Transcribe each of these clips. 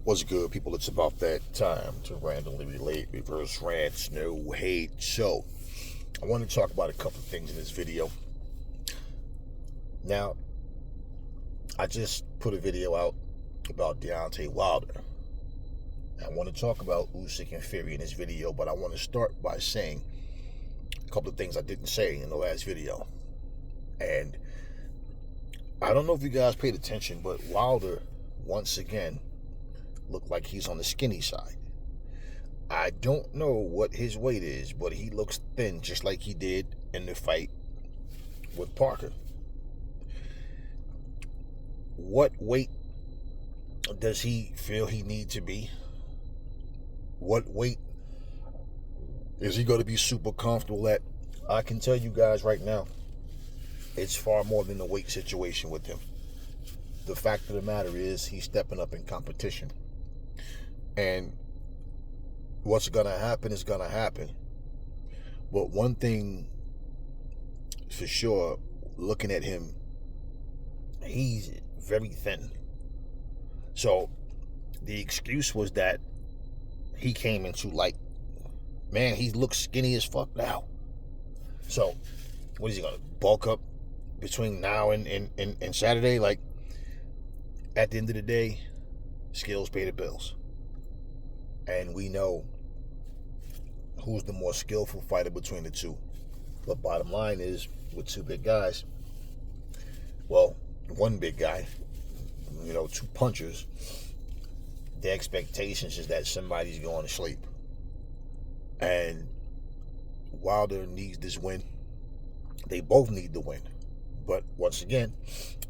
What's good, people? It's about that time to randomly relate, reverse rants, no hate. So, I want to talk about a couple of things in this video. Now, I just put a video out about Deontay Wilder. I want to talk about Usyk and Fury in this video, but I want to start by saying a couple of things I didn't say in the last video. And I don't know if you guys paid attention, but Wilder, once again, looked like he's on the skinny side. I don't know what his weight is, but he looks thin, just like he did in the fight with Parker. What weight does he feel he needs to be? What weight is he going to be super comfortable at? I can tell you guys right now, it's far more than the weight situation with him. The fact of the matter is, he's stepping up in competition. And what's going to happen is going to happen. But one thing for sure, looking at him, he's very thin. So the excuse was that he came in too light. Man, he looks skinny as fuck now. So what is he going to bulk up between now and Saturday? Like, at the end of the day, skills pay the bills. And we know who's the more skillful fighter between the two. But bottom line is, with two big guys, well, one big guy, two punchers, the expectations is that somebody's going to sleep. And Wilder needs this win. They both need the win. But once again,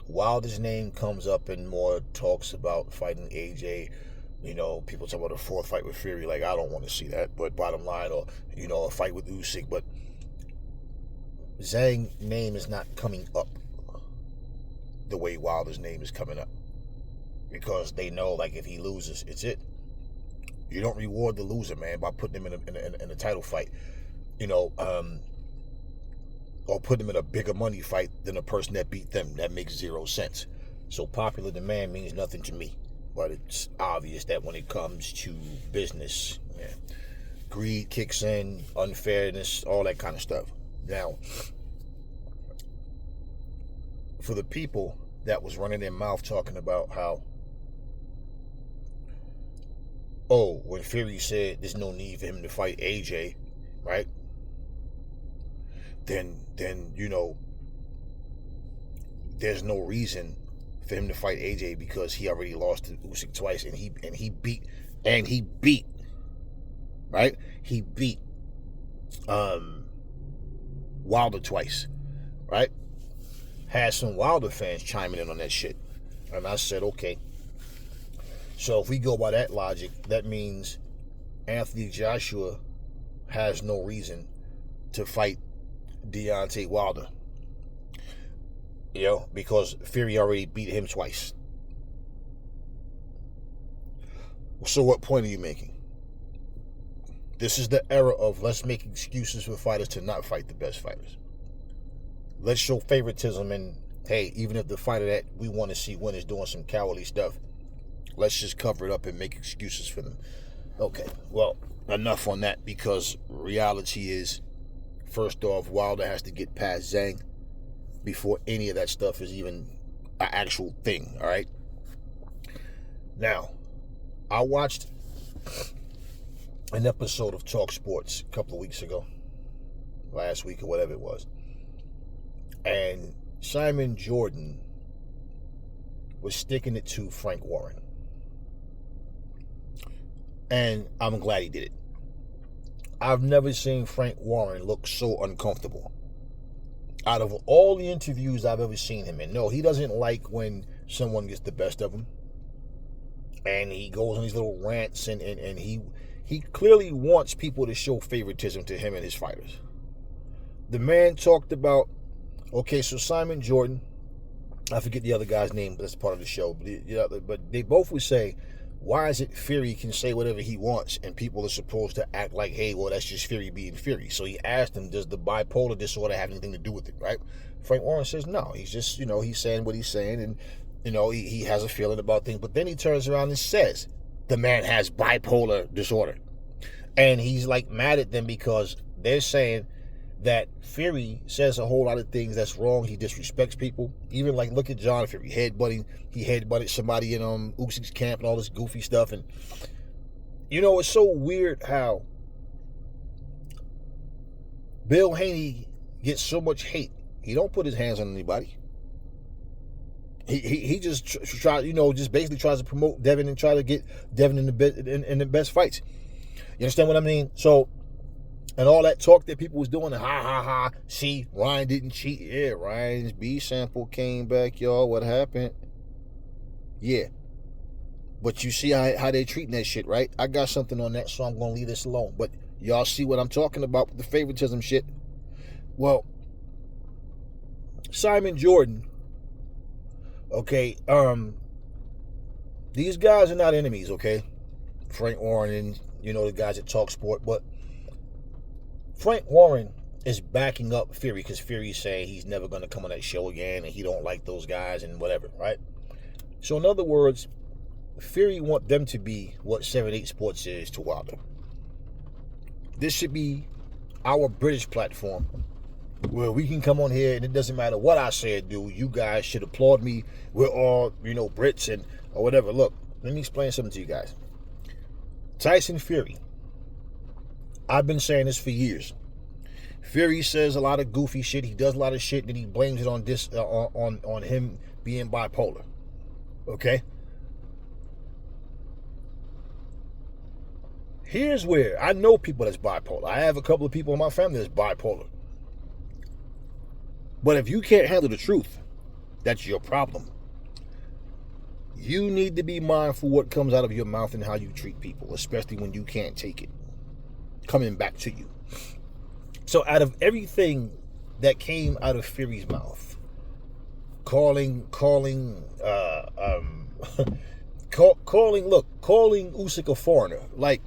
Wilder's name comes up in more talks about fighting AJ. People talk about a fourth fight with Fury. Like, I don't want to see that. But bottom line, or, a fight with Usyk. But Zhang's name is not coming up the way Wilder's name is coming up. Because they know, like, if he loses, it's it. You don't reward the loser, man, by putting him in a title fight. Or put him in a bigger money fight than the person that beat them. That makes zero sense. So popular demand means nothing to me. But it's obvious that when it comes to business, greed kicks in, unfairness, all that kind of stuff. Now, for the people that was running their mouth talking about how, when Fury said there's no need for him to fight AJ, right? Then there's no reason for him to fight AJ because he already lost to Usyk twice, and he beat, right? He beat Wilder twice, right? Had some Wilder fans chiming in on that shit, and I said, okay. So if we go by that logic, that means Anthony Joshua has no reason to fight Deontay Wilder. Because Fury already beat him twice. So what point are you making? This is the era of let's make excuses for fighters to not fight the best fighters. Let's show favoritism, and hey, even if the fighter that we want to see win is doing some cowardly stuff, let's just cover it up and make excuses for them. Okay, well, enough on that, because reality is, first off, Wilder has to get past Zhang before any of that stuff is even an actual thing, all right? Now, I watched an episode of Talk Sports a couple of weeks ago, last week or whatever it was, and Simon Jordan was sticking it to Frank Warren. And I'm glad he did it. I've never seen Frank Warren look so uncomfortable. Out of all the interviews I've ever seen him in, no, he doesn't like when someone gets the best of him. And he goes on these little rants, and he clearly wants people to show favoritism to him and his fighters. The man talked about, so Simon Jordan, I forget the other guy's name, but that's part of the show. But they both would say, why is it Fury can say whatever he wants and people are supposed to act like, hey, well, that's just Fury being Fury? So he asked him, does the bipolar disorder have anything to do with it, right? Frank Warren says no. He's just, he's saying what he's saying, and, he has a feeling about things. But then he turns around and says, the man has bipolar disorder. And he's like mad at them because they're saying that Fury says a whole lot of things that's wrong. He disrespects people. Even like, look at John Fury headbutting. He headbutted somebody in Usyk's camp and all this goofy stuff. And you know, it's so weird how Bill Haney gets so much hate. He don't put his hands on anybody. He just tries, just basically tries to promote Devin and try to get Devin in the best fights. You understand what I mean? So, and all that talk that people was doing, ha, see, Ryan didn't cheat. Yeah, Ryan's B sample came back, y'all. What happened? Yeah. But you see how they treating that shit, right? I got something on that, so I'm going to leave this alone. But y'all see what I'm talking about with the favoritism shit? Well, Simon Jordan, okay, these guys are not enemies, okay? Frank Warren and, the guys that talk sport, but Frank Warren is backing up Fury because Fury's saying he's never going to come on that show again and he don't like those guys and whatever, right? So in other words, Fury want them to be what 7-8 Sports is to Wilder. This should be our British platform where we can come on here and it doesn't matter what I say or do. You guys should applaud me. We're all, Brits and or whatever. Look, let me explain something to you guys. Tyson Fury. I've been saying this for years. Fury says a lot of goofy shit. He does a lot of shit, and he blames it on this on him being bipolar. Okay. Here's where I know people that's bipolar. I have a couple of people in my family that's bipolar. But if you can't handle the truth, that's your problem. You need to be mindful what comes out of your mouth and how you treat people, especially when you can't take it coming back to you. So out of everything that came out of Fury's mouth, calling Usyk a foreigner. Like,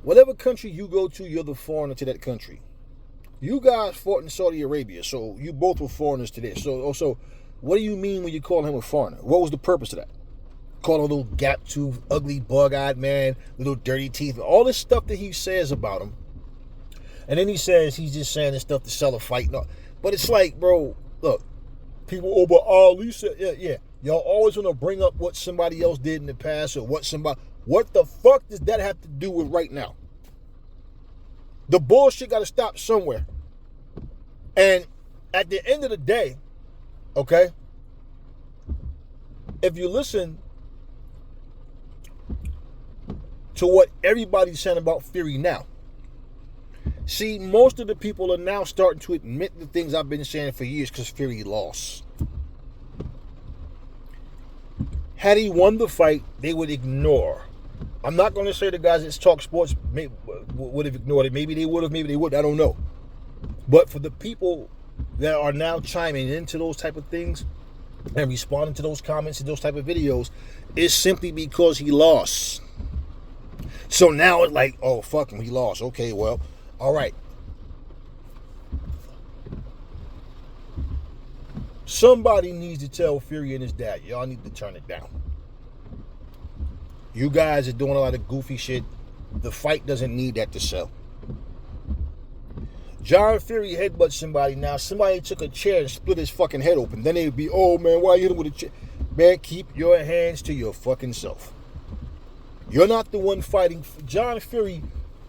whatever country you go to, you're the foreigner to that country. You guys fought in Saudi Arabia, so you both were foreigners to this. So what do you mean when you call him a foreigner? What was the purpose of that? Call him a little gap-toothed, ugly, bug-eyed man, little dirty teeth, all this stuff that he says about him. And then he says he's just saying this stuff to sell a fight. No, but it's like, bro, look, people, but Ali said, yeah. Y'all always want to bring up what somebody else did in the past or what the fuck does that have to do with right now? The bullshit got to stop somewhere. And at the end of the day, okay, if you listen to what everybody's saying about Fury now, see, most of the people are now starting to admit the things I've been saying for years because Fury lost. Had he won the fight, they would ignore. I'm not going to say the guys that talk sports would have ignored it. Maybe they would have, maybe they wouldn't. I don't know. But for the people that are now chiming into those type of things and responding to those comments and those type of videos, it's simply because he lost. So now it's like, oh, fuck him, he lost. Okay, well, all right. Somebody needs to tell Fury and his dad, y'all need to turn it down. You guys are doing a lot of goofy shit. The fight doesn't need that to sell. John Fury headbutts somebody. Now, somebody took a chair and split his fucking head open. Then they'd be, oh, man, why you hit him with a chair? Man, keep your hands to your fucking self. You're not the one fighting. John Fury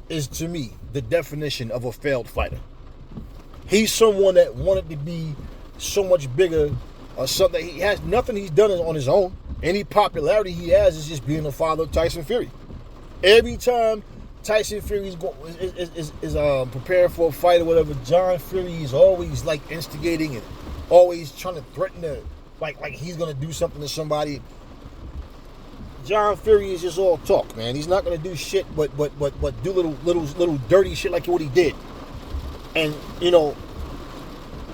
is, to me, the definition of a failed fighter. He's someone that wanted to be so much bigger or something. He has nothing he's done on his own. Any popularity he has is just being the father of Tyson Fury. Every time Tyson Fury is preparing for a fight or whatever, John Fury is always like instigating and always trying to threaten to like he's gonna do something to somebody. John Fury is just all talk, man. He's not gonna do shit but do little dirty shit like what he did. And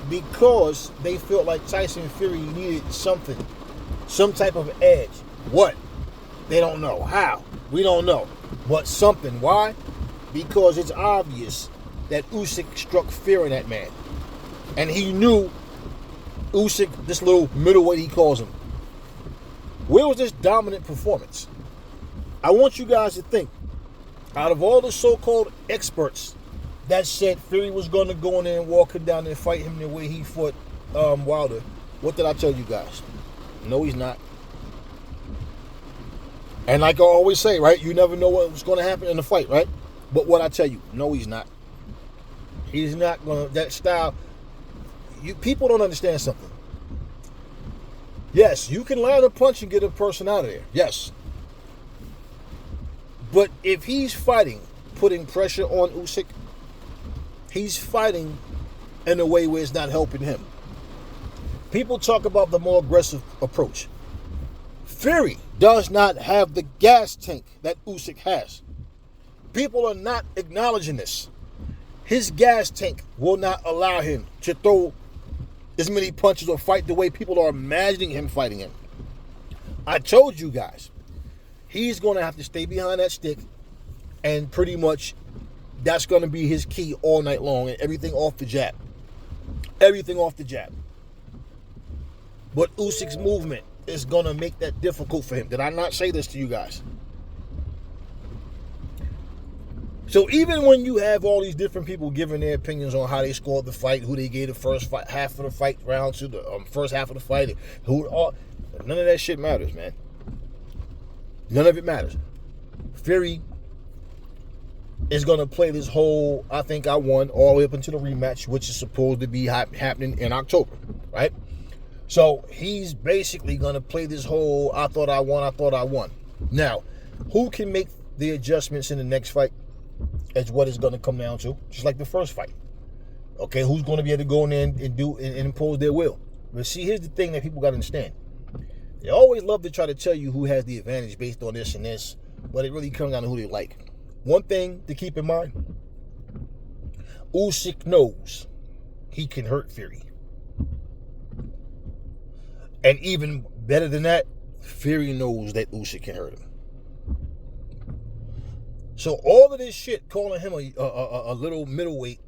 because they felt like Tyson Fury needed something, some type of edge. What? They don't know. How? We don't know. But something. Why? Because it's obvious that Usyk struck fear in that man. And he knew Usyk, this little middleweight he calls him. Where was this dominant performance? I want you guys to think, out of all the so-called experts that said Fury was going to go in there and walk him down and fight him the way he fought Wilder, what did I tell you guys? No, he's not. And like I always say, right, you never know what's going to happen in the fight, right? But what I tell you, no, he's not. He's not going to, that style, people don't understand something. Yes, you can land a punch and get a person out of there. Yes. But if he's fighting, putting pressure on Usyk, he's fighting in a way where it's not helping him. People talk about the more aggressive approach. Fury does not have the gas tank that Usyk has. People are not acknowledging this. His gas tank will not allow him to throw as many punches or fight the way people are imagining him fighting him. I told you guys, he's going to have to stay behind that stick, and pretty much that's going to be his key all night long, and everything off the jab. Everything off the jab. But Usyk's movement is going to make that difficult for him. Did I not say this to you guys? So even when you have all these different people giving their opinions on how they scored the fight, who they gave the first fight, half of the fight round to the first half of the fight, none of that shit matters, man. None of it matters. Fury is going to play this whole, I think I won, all the way up into the rematch, which is supposed to be happening in October, right? So he's basically going to play this whole, I thought I won. Now, who can make the adjustments in the next fight is what it's going to come down to, just like the first fight. Okay, who's going to be able to go in there and impose their will? But see, here's the thing that people got to understand. They always love to try to tell you who has the advantage based on this and this, but it really comes down to who they like. One thing to keep in mind, Usyk knows he can hurt Fury. And even better than that, Fury knows that Usyk can hurt him. So all of this shit, calling him a little middleweight,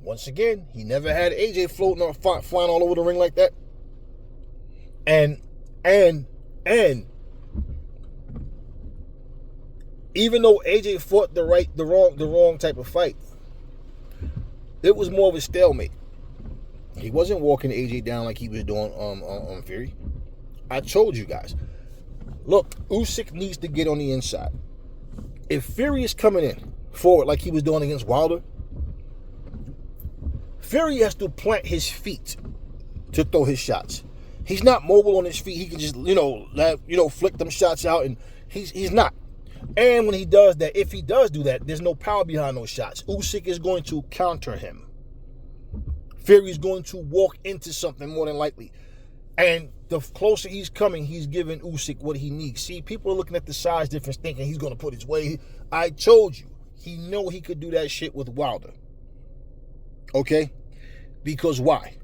once again, he never had AJ floating or flying all over the ring like that. And even though AJ fought the wrong type of fight, it was more of a stalemate. He wasn't walking AJ down like he was doing on Fury. I told you guys. Look, Usyk needs to get on the inside. If Fury is coming in forward like he was doing against Wilder, Fury has to plant his feet to throw his shots. He's not mobile on his feet. He can just, flick them shots out, and he's not. And when he does that, if he does do that, there's no power behind those shots. Usyk is going to counter him. Fury's going to walk into something more than likely. And the closer he's coming, he's giving Usyk what he needs. See, people are looking at the size difference, thinking he's going to put his weight. I told you, he know he could do that shit with Wilder. Okay? Because why?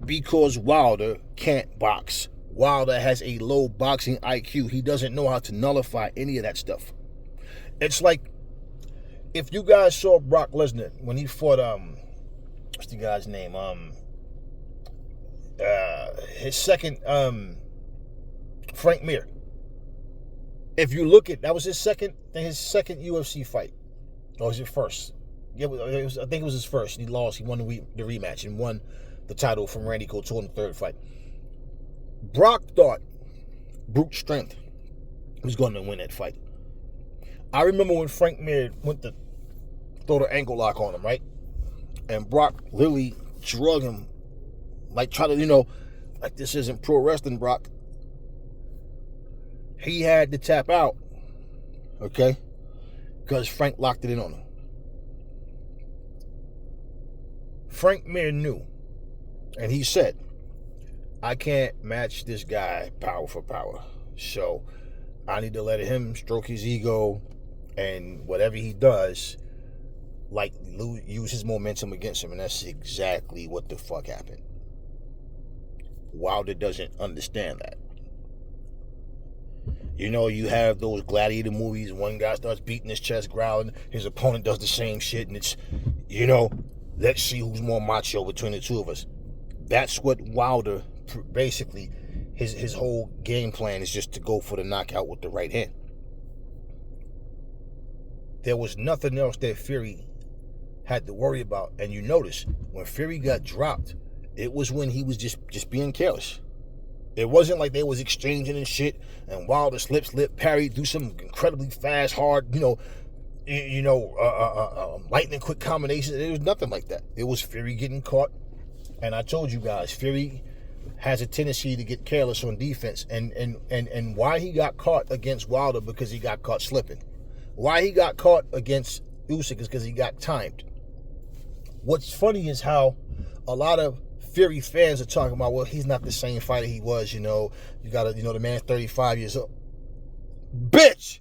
Because Wilder can't box. Wilder has a low boxing IQ. He doesn't know how to nullify any of that stuff. It's like, if you guys saw Brock Lesnar when he fought, what's the guy's name? His second, Frank Mir. If you look at, that was his second UFC fight. Or was it first? Yeah, I think it was his first. He lost. He won the rematch and won the title from Randy Couture in the third fight. Brock thought brute strength was going to win that fight. I remember when Frank Mir went to throw the ankle lock on him, right? And Brock literally drug him, like try to, like this isn't pro wrestling, Brock. He had to tap out, okay? Because Frank locked it in on him. Frank Mir knew, and he said, I can't match this guy power for power. So I need to let him stroke his ego, and whatever he does, like use his momentum against him. And that's exactly what the fuck happened. Wilder doesn't understand that. You have those gladiator movies, one guy starts beating his chest, growling, his opponent does the same shit, and it's, let's see who's more macho between the two of us. That's what Wilder, basically, his whole game plan is just to go for the knockout with the right hand. there was nothing else that Fury had to worry about. And you notice when Fury got dropped, it was when he was just being careless. It wasn't like they was exchanging and shit and Wilder slip, parry, do some incredibly fast, hard, lightning quick combinations. There was nothing like that. It was Fury getting caught. And I told you guys, Fury has a tendency to get careless on defense. And why he got caught against Wilder, because he got caught slipping. Why he got caught against Usyk is because he got timed. What's funny is how a lot of Fury fans are talking about, well, he's not the same fighter he was, you got the man's 35 years old. Bitch!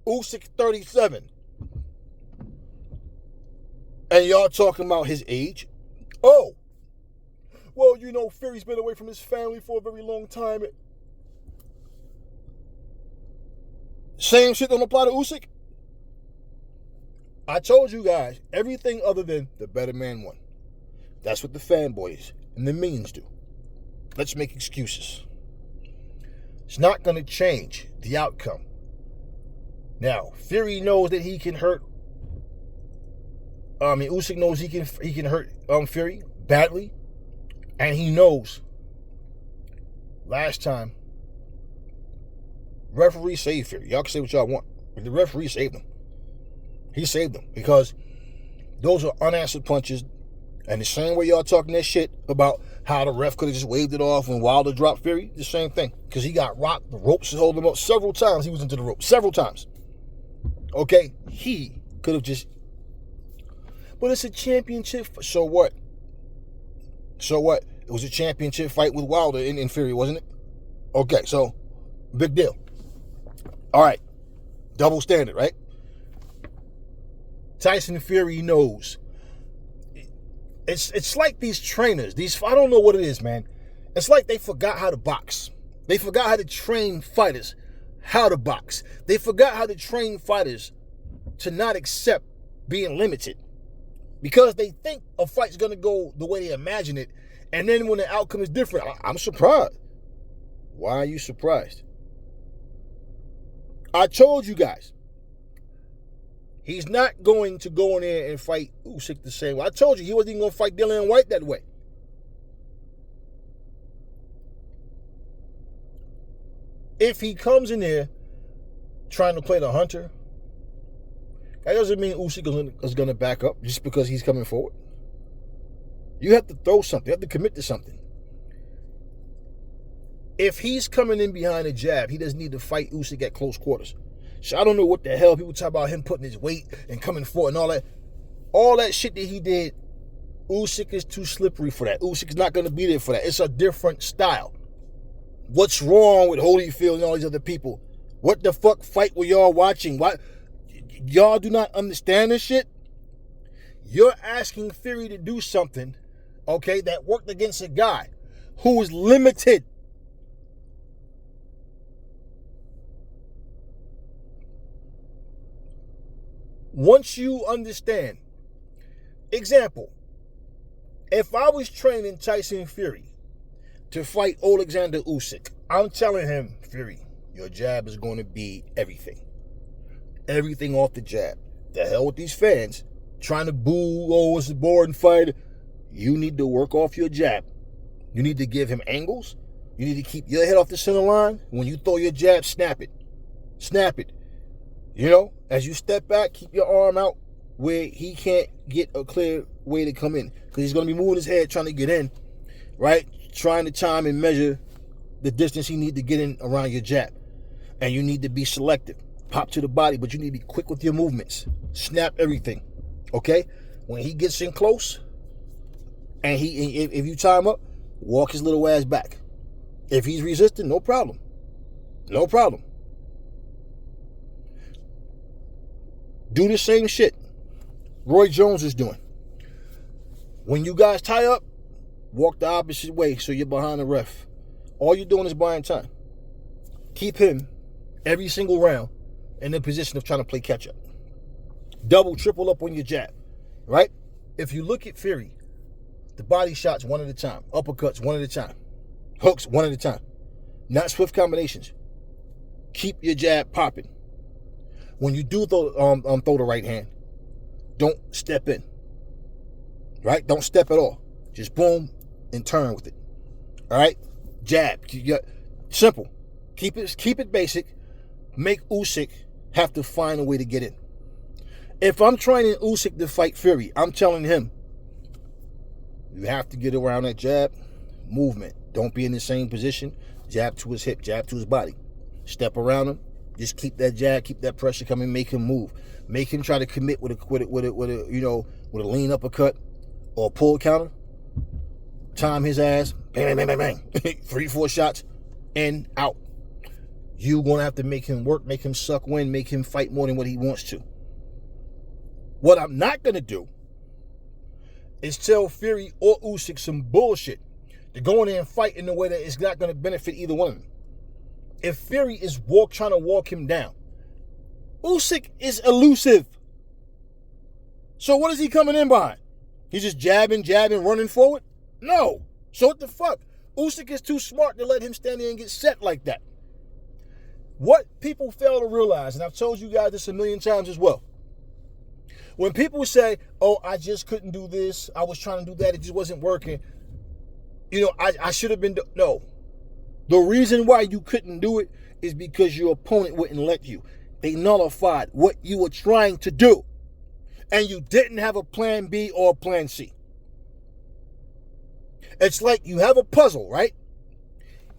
Usyk 37. And y'all talking about his age? Oh! Well, Fury's been away from his family for a very long time. Same shit don't apply to Usyk? I told you guys, everything other than the better man won. That's what the fanboys and the minions do. Let's make excuses. It's not going to change the outcome. Now, Fury knows that he can hurt. Usyk knows he can hurt Fury badly. And he knows last time referee saved Fury. Y'all can say what y'all want, but the referee saved him. He saved him because those are unanswered punches. And the same way y'all talking that shit about how the ref could have just waved it off when Wilder dropped Fury, the same thing. Because he got rocked, the ropes holding him up several times. He was into the rope several times. Okay, he could have just. But it's a championship. So what? So what? It was a championship fight with Wilder in Fury, wasn't it? Okay, so big deal. All right, double standard, right? Tyson Fury knows. It's like these trainers. I don't know what it is, man. It's like they forgot how to box. They forgot how to train fighters how to box. They forgot how to train fighters to not accept being limited. Because they think a fight's going to go the way they imagine it. And then when the outcome is different, I'm surprised. Why are you surprised? I told you guys. He's not going to go in there and fight Usyk the same way. I told you he wasn't even going to fight Dillian Whyte that way. If he comes in there trying to play the hunter, that doesn't mean Usyk is going to back up just because he's coming forward. You have to throw something. You have to commit to something. If he's coming in behind a jab, he doesn't need to fight Usyk at close quarters. So I don't know what the hell people talk about him putting his weight and coming forward and all that. All that shit that he did, Usyk is too slippery for that. Usyk is not going to be there for that. It's a different style. What's wrong with Holyfield and all these other people? What the fuck fight were y'all watching? Why? Y'all do not understand this shit? You're asking Fury to do something, okay, that worked against a guy who was limited. Once you understand, example, if I was training Tyson Fury to fight Alexander Usyk, I'm telling him, Fury, your jab is going to be everything. Everything off the jab. The hell with these fans trying to boo, oh, it's a boring fight. You need to work off your jab. You need to give him angles. You need to keep your head off the center line. When you throw your jab, snap it. Snap it. As you step back, keep your arm out where he can't get a clear way to come in. Because he's going to be moving his head trying to get in, right? Trying to time and measure the distance he needs to get in around your jab. And you need to be selective. Pop to the body, but you need to be quick with your movements. Snap everything, okay? When he gets in close, and if you tie him up, walk his little ass back. If he's resisting, no problem. No problem. Do the same shit Roy Jones is doing. When you guys tie up, walk the opposite way so you're behind the ref. All you're doing is buying time. Keep him every single round in the position of trying to play catch up. Double, triple up on your jab, right? If you look at Fury, the body shots one at a time, uppercuts one at a time, hooks one at a time, not swift combinations. Keep your jab popping. when you do throw the right hand, don't step in. Right? Don't step at all. Just boom and turn with it. All right? Jab. Simple. Keep it basic. Make Usyk have to find a way to get in. If I'm training Usyk to fight Fury, I'm telling him, you have to get around that jab movement. Don't be in the same position. Jab to his hip, jab to his body. Step around him. Just keep that jab, keep that pressure coming, make him move. Make him try to commit with a lean uppercut or a pull counter. Time his ass. Bang, bang, bang, bang, bang. 3-4 shots. In, out. You're going to have to make him work, make him suck wind, make him fight more than what he wants to. What I'm not going to do is tell Fury or Usyk some bullshit to go in there and fight in a way that is not going to benefit either one of them. If Fury is trying to walk him down, Usyk is elusive. So what is he coming in behind? He's just jabbing, running forward? No. So what the fuck? Usyk is too smart to let him stand there and get set like that. What people fail to realize, and I've told you guys this a million times as well, when people say, oh, I just couldn't do this, I was trying to do that, it just wasn't working, I should have been, no. The reason why you couldn't do it is because your opponent wouldn't let you. They nullified what you were trying to do. And you didn't have a plan B or a plan C. It's like you have a puzzle, right?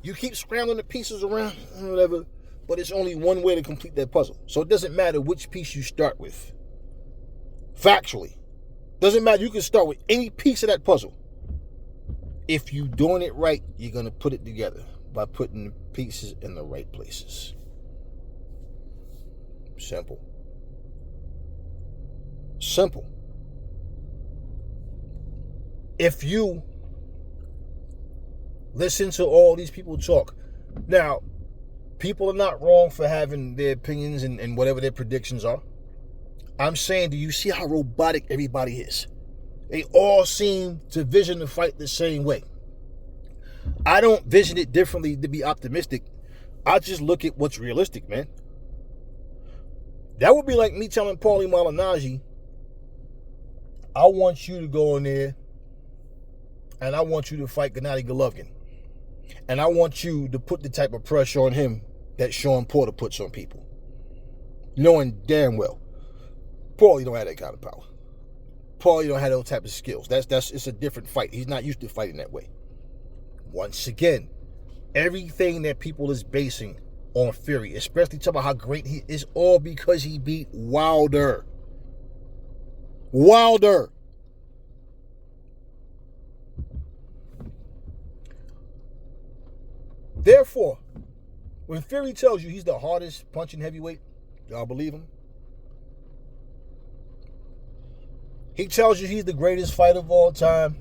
You keep scrambling the pieces around, whatever, but it's only one way to complete that puzzle. So it doesn't matter which piece you start with. Factually. Doesn't matter. You can start with any piece of that puzzle. If you're doing it right, you're going to put it together by putting the pieces in the right places. Simple. Simple. If you listen to all these people talk, now, people are not wrong for having their opinions and whatever their predictions are. I'm saying, do you see how robotic everybody is? They all seem to vision the fight the same way. I don't vision it differently to be optimistic. I just look at what's realistic, man. That would be like me telling Paulie Malignaggi, I want you to go in there and I want you to fight Gennady Golovkin. And I want you to put the type of pressure on him that Sean Porter puts on people. Knowing damn well, Paulie don't have that kind of power. Paulie don't have those type of skills. It's a different fight. He's not used to fighting that way. Once again, everything that people is basing on Fury, especially talking about how great he is, all because he beat Wilder. Wilder. Therefore, when Fury tells you he's the hardest punching heavyweight, y'all believe him? He tells you he's the greatest fighter of all time.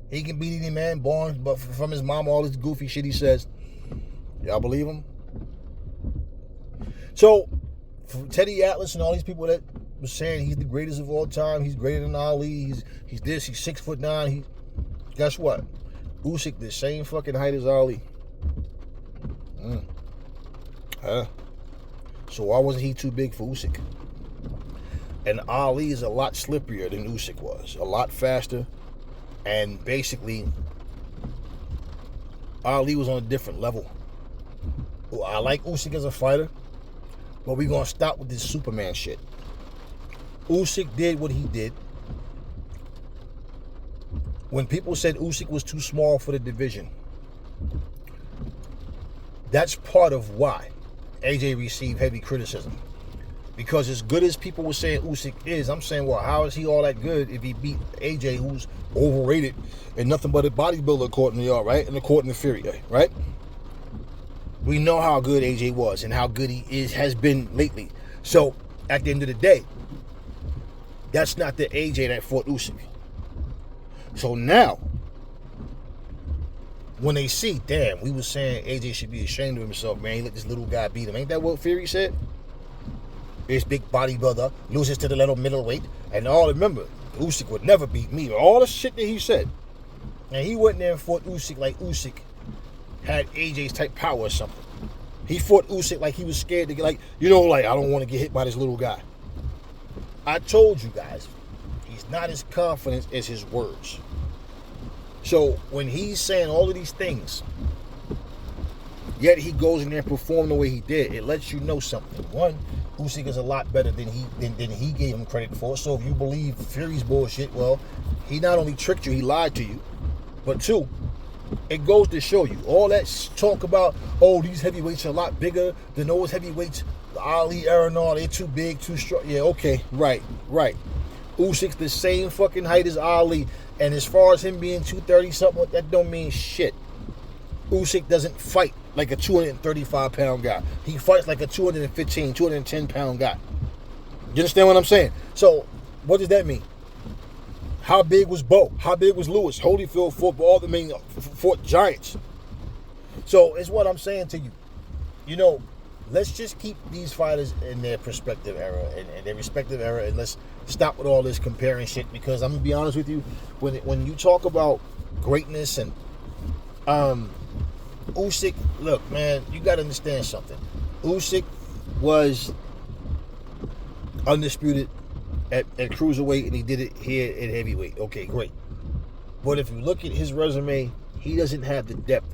He can beat any man born, but from his mom, all this goofy shit he says. Y'all believe him? So, Teddy Atlas and all these people that were saying he's the greatest of all time, he's greater than Ali, he's this, he's 6'9", guess what? Usyk the same fucking height as Ali. So why wasn't he too big for Usyk? And Ali is a lot slipperier than Usyk was. A lot faster. And basically, Ali was on a different level. I like Usyk as a fighter, but we're going to stop with this Superman shit. Usyk did what he did. When people said Usyk was too small for the division, that's part of why AJ received heavy criticism. Because as good as people were saying Usyk is, I'm saying, well, how is he all that good if he beat AJ, who's overrated and nothing but a bodybuilder according to y'all, right? And according to Fury, right? We know how good AJ was and how good he has been lately. So, at the end of the day, that's not the AJ that fought Usyk. So now, when they see, damn, we was saying AJ should be ashamed of himself, man. He let this little guy beat him. Ain't that what Fury said? This big bodybuilder loses to the little middleweight. And all, remember, Usyk would never beat me. All the shit that he said. And he went there and fought Usyk like Usyk had AJ's type power or something. He fought Usyk like he was scared to get, like, I don't want to get hit by this little guy. I told you guys, he's not as confident as his words. So when he's saying all of these things, yet he goes in there and performs the way he did, it lets you know something. One, Usyk is a lot better than he gave him credit for. So if you believe Fury's bullshit, well, he not only tricked you, he lied to you. But two, it goes to show you all that talk about, these heavyweights are a lot bigger than those heavyweights, Ali, Arenal, they're too big, too strong. Yeah, okay, right. Usyk's the same fucking height as Ali, and as far as him being 230 something, that don't mean shit. Usyk doesn't fight like a 235-pound guy. He fights like a 215, 210-pound guy. You understand what I'm saying? So, what does that mean? How big was Bo? How big was Lewis? Holyfield fought giants. So, it's what I'm saying to you. Let's just keep these fighters in their perspective era and their respective era, and let's stop with all this comparing shit, because I'm going to be honest with you, when you talk about greatness and Usyk, look, man, you got to understand something. Usyk was undisputed at cruiserweight, and he did it here at heavyweight. Okay, great. But if you look at his resume, he doesn't have the depth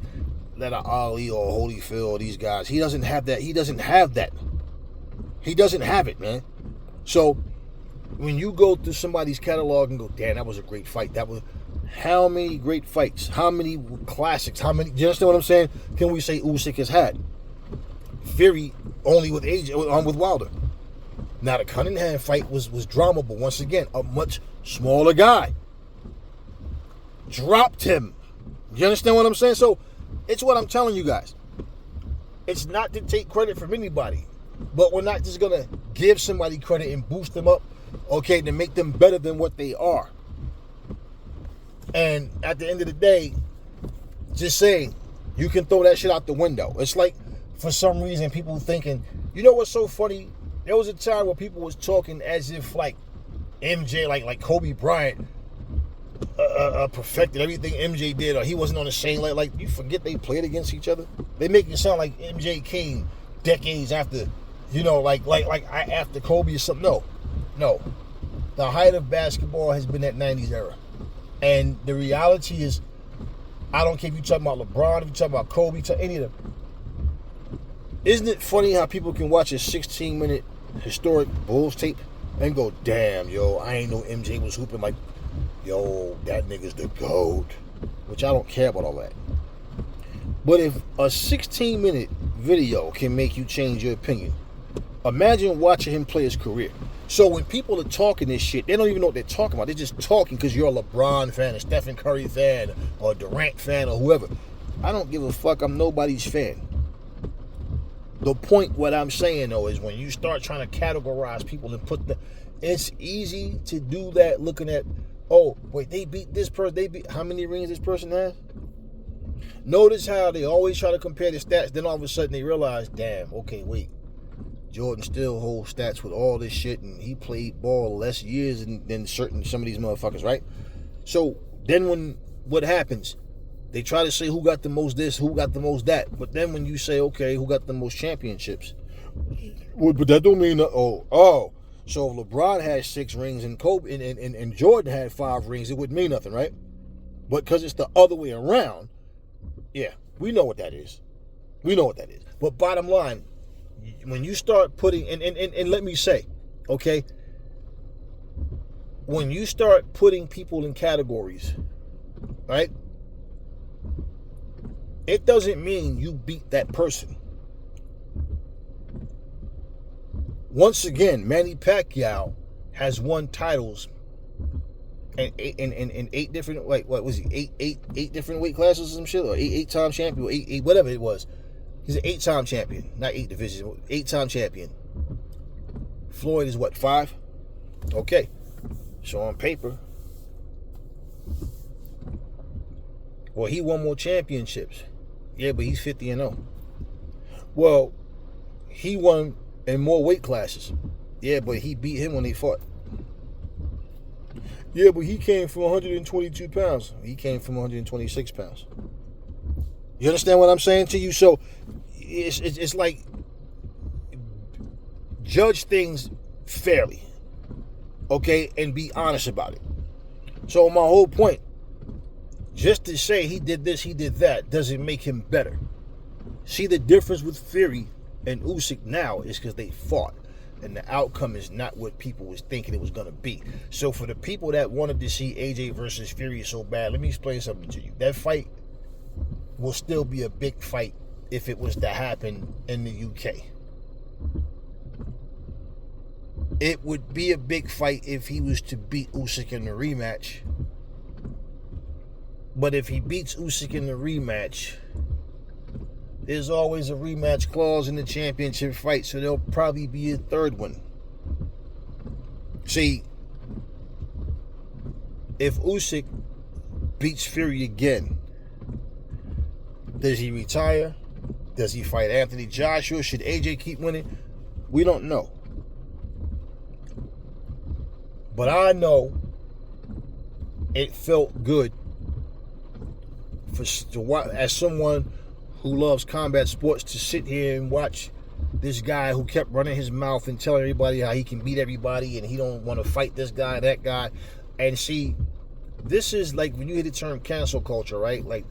that Ali or Holyfield or these guys. He doesn't have that. He doesn't have it, man. So when you go through somebody's catalog and go, damn, that was a great fight. That was how many great fights, how many classics, how many, do you understand what I'm saying? Can we say Usyk has had? Fury only with with Wilder. Now the Cunningham fight was drama, but once again, a much smaller guy dropped him. You understand what I'm saying? So it's what I'm telling you guys. It's not to take credit from anybody, but we're not just gonna give somebody credit and boost them up, okay, to make them better than what they are. And at the end of the day, just saying, you can throw that shit out the window. It's like, for some reason, people thinking, you know what's so funny? There was a time where people was talking as if like MJ, like Kobe Bryant, perfected everything MJ did, or he wasn't on the same level. Like, you forget they played against each other. They make it sound like MJ came decades after, after Kobe or something. No. The height of basketball has been that 90s era. And the reality is, I don't care if you're talking about LeBron, if you're talking about Kobe, any of them. Isn't it funny how people can watch a 16-minute historic Bulls tape and go, damn, yo, I ain't know MJ was hooping like, yo, that nigga's the GOAT. Which I don't care about all that. But if a 16-minute video can make you change your opinion, imagine watching him play his career. So when people are talking this shit, they don't even know what they're talking about. They're just talking because you're a LeBron fan, a Stephen Curry fan, or a Durant fan, or whoever. I don't give a fuck. I'm nobody's fan. The point, what I'm saying, though, is when you start trying to categorize people and put it's easy to do that looking at, oh, wait, they beat this person. How many rings this person has? Notice how they always try to compare the stats. Then all of a sudden they realize, damn, okay, wait. Jordan still holds stats with all this shit, and he played ball less years than some of these motherfuckers, right? So then what happens? They try to say who got the most this, who got the most that. But then when you say, okay, who got the most championships? Well, but that don't mean, so if LeBron has 6 rings and Kobe and Jordan had 5 rings, it wouldn't mean nothing, right? But because it's the other way around, yeah, we know what that is. But bottom line, when you start putting, and let me say, okay, when you start putting people in categories, right, it doesn't mean you beat that person. Once again, Manny Pacquiao has won titles in 8 different, like, what was he, eight different weight classes or some shit, or eight-time champion, or eight, whatever it was. He's an 8-time champion, not 8 divisions, 8-time champion. Floyd is what, 5? Okay. So on paper, well, he won more championships. Yeah, but he's 50-0. Well, he won in more weight classes. Yeah, but he beat him when they fought. Yeah, but he came from 122 pounds. He came from 126 pounds. You understand what I'm saying to you? So it's like judge things fairly, okay, and be honest about it. So my whole point, just to say he did this, he did that, doesn't make him better. See, the difference with Fury and Usyk now is because they fought, and the outcome is not what people was thinking it was going to be. So for the people that wanted to see AJ versus Fury so bad, let me explain something to you. That fight will still be a big fight if it was to happen in the UK. It would be a big fight if he was to beat Usyk in the rematch. But if he beats Usyk in the rematch, there's always a rematch clause in the championship fight, so there'll probably be a third one. See, if Usyk beats Fury again, does he retire? Does he fight Anthony Joshua? Should AJ keep winning? We don't know. But I know it felt good as someone who loves combat sports to sit here and watch this guy who kept running his mouth and telling everybody how he can beat everybody and he don't want to fight this guy, that guy. And see, this is like when you hear the term cancel culture, right? Like,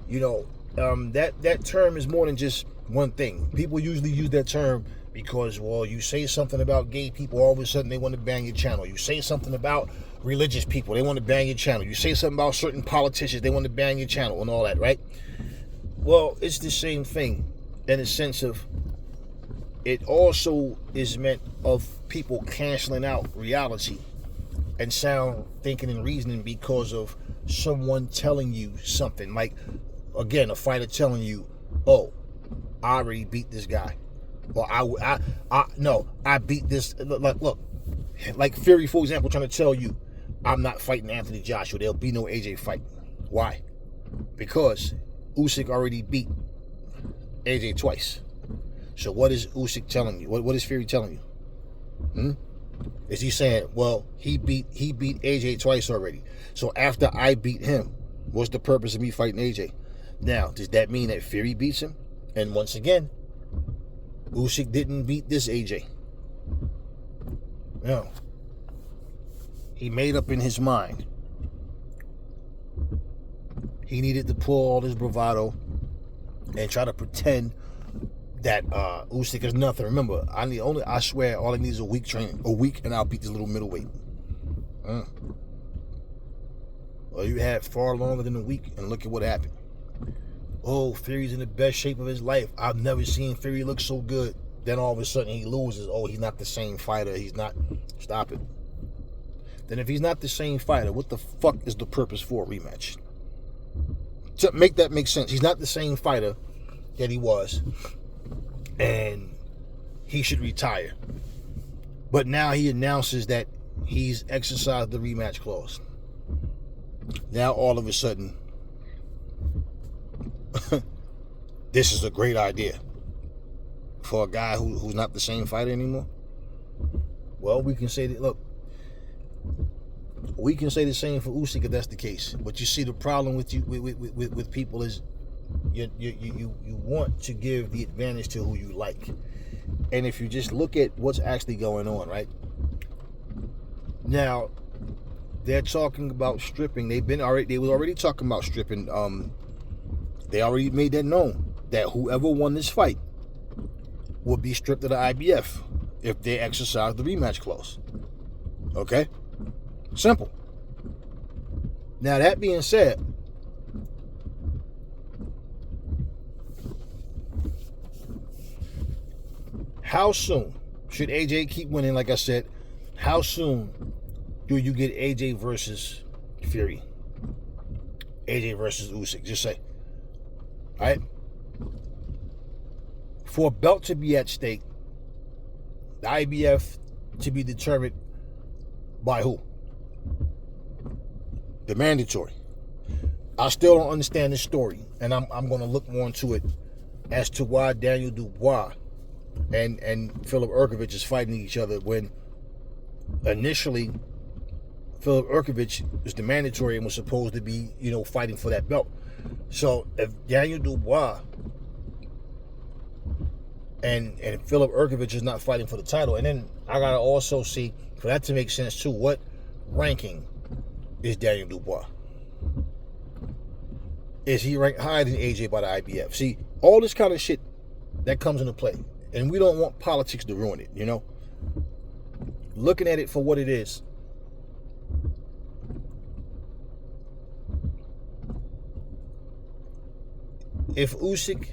you know, that term is more than just one thing. People usually use that term because, well, you say something about gay people, all of a sudden they want to ban your channel. You say something about religious people, they want to ban your channel. You say something about certain politicians, they want to ban your channel and all that, right? Well, it's the same thing in the sense of it also is meant of people canceling out reality and sound thinking and reasoning because of someone telling you something. Like, again, a fighter telling you, oh, I already beat this guy. Or I beat this. Look, like Fury, for example, trying to tell you, I'm not fighting Anthony Joshua. There'll be no AJ fight. Why? Because Usyk already beat AJ twice. So what is Usyk telling you? What is Fury telling you? Is he saying, well, he beat AJ twice already. So after I beat him, what's the purpose of me fighting AJ? Now, does that mean that Fury beats him? And once again, Usyk didn't beat this AJ. No. He made up in his mind. He needed to pull all his bravado and try to pretend that Usyk is nothing. Remember, I swear all I need is a week training. A week and I'll beat this little middleweight. Well, you had far longer than a week and look at what happened. Oh, Fury's in the best shape of his life. I've never seen Fury look so good. Then all of a sudden he loses. Oh, he's not the same fighter. He's not. Stop it. Then if he's not the same fighter, what the fuck is the purpose for a rematch? To make that make sense. He's not the same fighter that he was. And he should retire. But now he announces that he's exercised the rematch clause. Now all of a sudden, this is a great idea for a guy who's not the same fighter anymore. Well, we can say that. Look, we can say the same for Usyk if that's the case. But you see, the problem with you with people is you want to give the advantage to who you like. And if you just look at what's actually going on, right now, they're talking about stripping. They were already talking about stripping. They already made that known that whoever won this fight would be stripped of the IBF if they exercise the rematch clause. Okay? Simple. Now, that being said, how soon should AJ keep winning? Like I said, how soon do you get AJ versus Fury? AJ versus Usyk, just say. All right? For a belt to be at stake, the IBF to be determined by who? The mandatory. I still don't understand this story, and I'm going to look more into it as to why Daniel Dubois and Philip Urkovich is fighting each other when initially Philip Urkovich was the mandatory and was supposed to be, fighting for that belt. So if Daniel Dubois and Philip Urkovich is not fighting for the title. And then I gotta also see, for that to make sense too, what ranking is Daniel Dubois? Is he ranked higher than AJ by the IBF? See, all this kind of shit that comes into play, and we don't want politics to ruin it, you know? Looking at it for what it is, if Usyk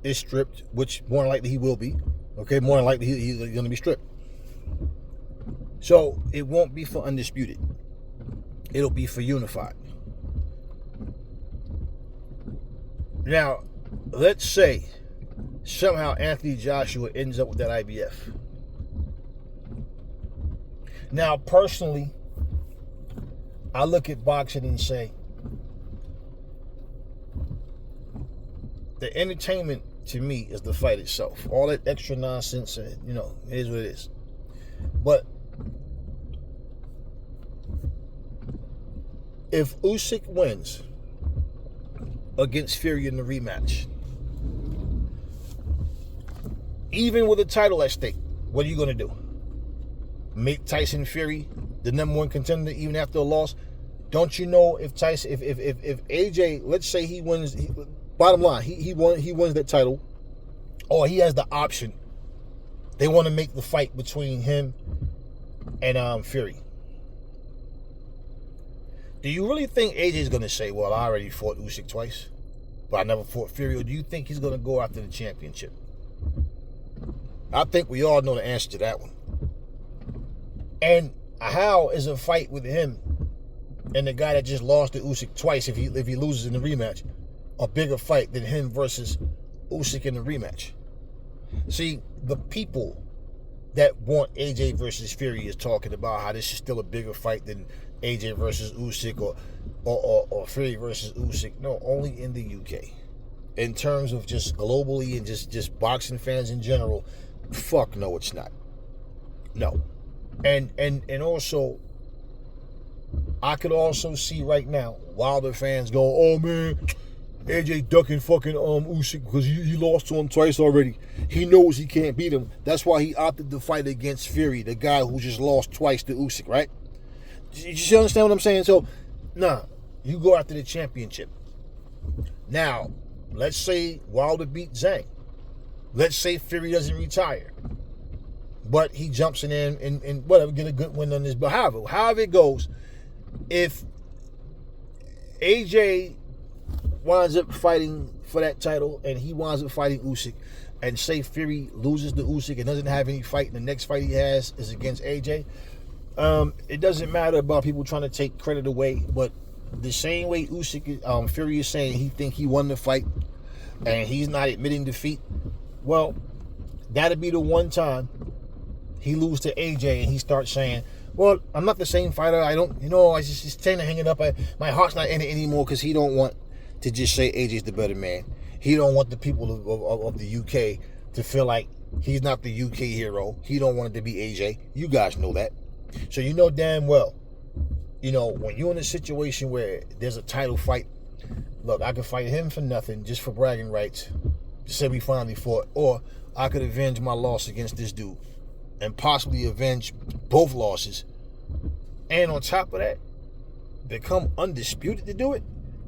is stripped, which more than likely he will be, okay, more than likely he's going to be stripped. So it won't be for undisputed. It'll be for unified. Now, let's say somehow Anthony Joshua ends up with that IBF. Now, personally, I look at boxing and say, the entertainment to me is the fight itself. All that extra nonsense, you know, it is what it is. But if Usyk wins against Fury in the rematch, even with a title at stake, what are you going to do? Make Tyson Fury the number one contender even after a loss? Don't you know if Tyson, if AJ, let's say he wins, bottom line, he wins that title, or he has the option, they want to make the fight between him and Fury. Do you really think AJ is going to say, well, I already fought Usyk twice, but I never fought Fury? Or do you think he's going to go after the championship? I think we all know the answer to that one. And how is a fight with him and the guy that just lost to Usyk twice, if he loses in the rematch, a bigger fight than him versus Usyk in the rematch? See, the people that want AJ versus Fury is talking about how this is still a bigger fight than AJ versus Usyk or Fury versus Usyk. No, only in the UK. In terms of just globally and just boxing fans in general, fuck no, it's not. No. And also, I could also see right now Wilder fans going, oh man, AJ ducking fucking Usyk because he lost to him twice already. He knows he can't beat him. That's why he opted to fight against Fury, the guy who just lost twice to Usyk, right? You understand what I'm saying? So, nah, you go after the championship. Now, let's say Wilder beat Zhang. Let's say Fury doesn't retire, but he jumps in there and whatever, get a good win on this. But however it goes, if AJ winds up fighting for that title and he winds up fighting Usyk, and say Fury loses to Usyk and doesn't have any fight, and the next fight he has is against AJ, it doesn't matter about people trying to take credit away, but the same way Usyk, Fury is saying he think he won the fight and he's not admitting defeat, well, that'll be the one time he lose to AJ and he starts saying, well, I'm not the same fighter, I don't, I just tend to hang it up, my heart's not in it anymore, because he don't want to just say AJ's the better man. He don't want the people of the UK to feel like he's not the UK hero. He don't want it to be AJ. You guys know that. So you know damn well, when you're in a situation where there's a title fight, look, I could fight him for nothing, just for bragging rights, to say we finally fought, or I could avenge my loss against this dude and possibly avenge both losses. And on top of that, become undisputed to do it.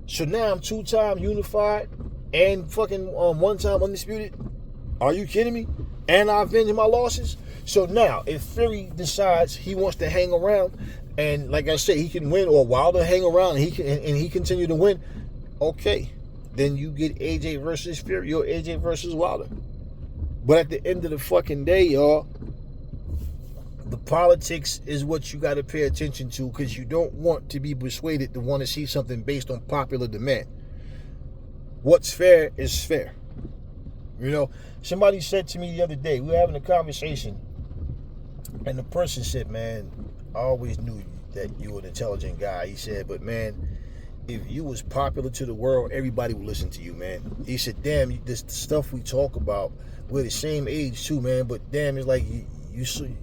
So now I'm 2-time unified and fucking 1-time undisputed. Are you kidding me? And I avenge my losses. So now, if Fury decides he wants to hang around, and like I said, he can win, or Wilder hang around and he continue to win, okay, then you get AJ versus Fury or AJ versus Wilder. But at the end of the fucking day, y'all, the politics is what you got to pay attention to, because you don't want to be persuaded to want to see something based on popular demand. What's fair is fair. Somebody said to me the other day, we were having a conversation, and the person said, man, I always knew that you were an intelligent guy. He said, but man, if you was popular to the world, everybody would listen to you, man. He said, damn, this stuff we talk about, we're the same age too, man, but damn, it's like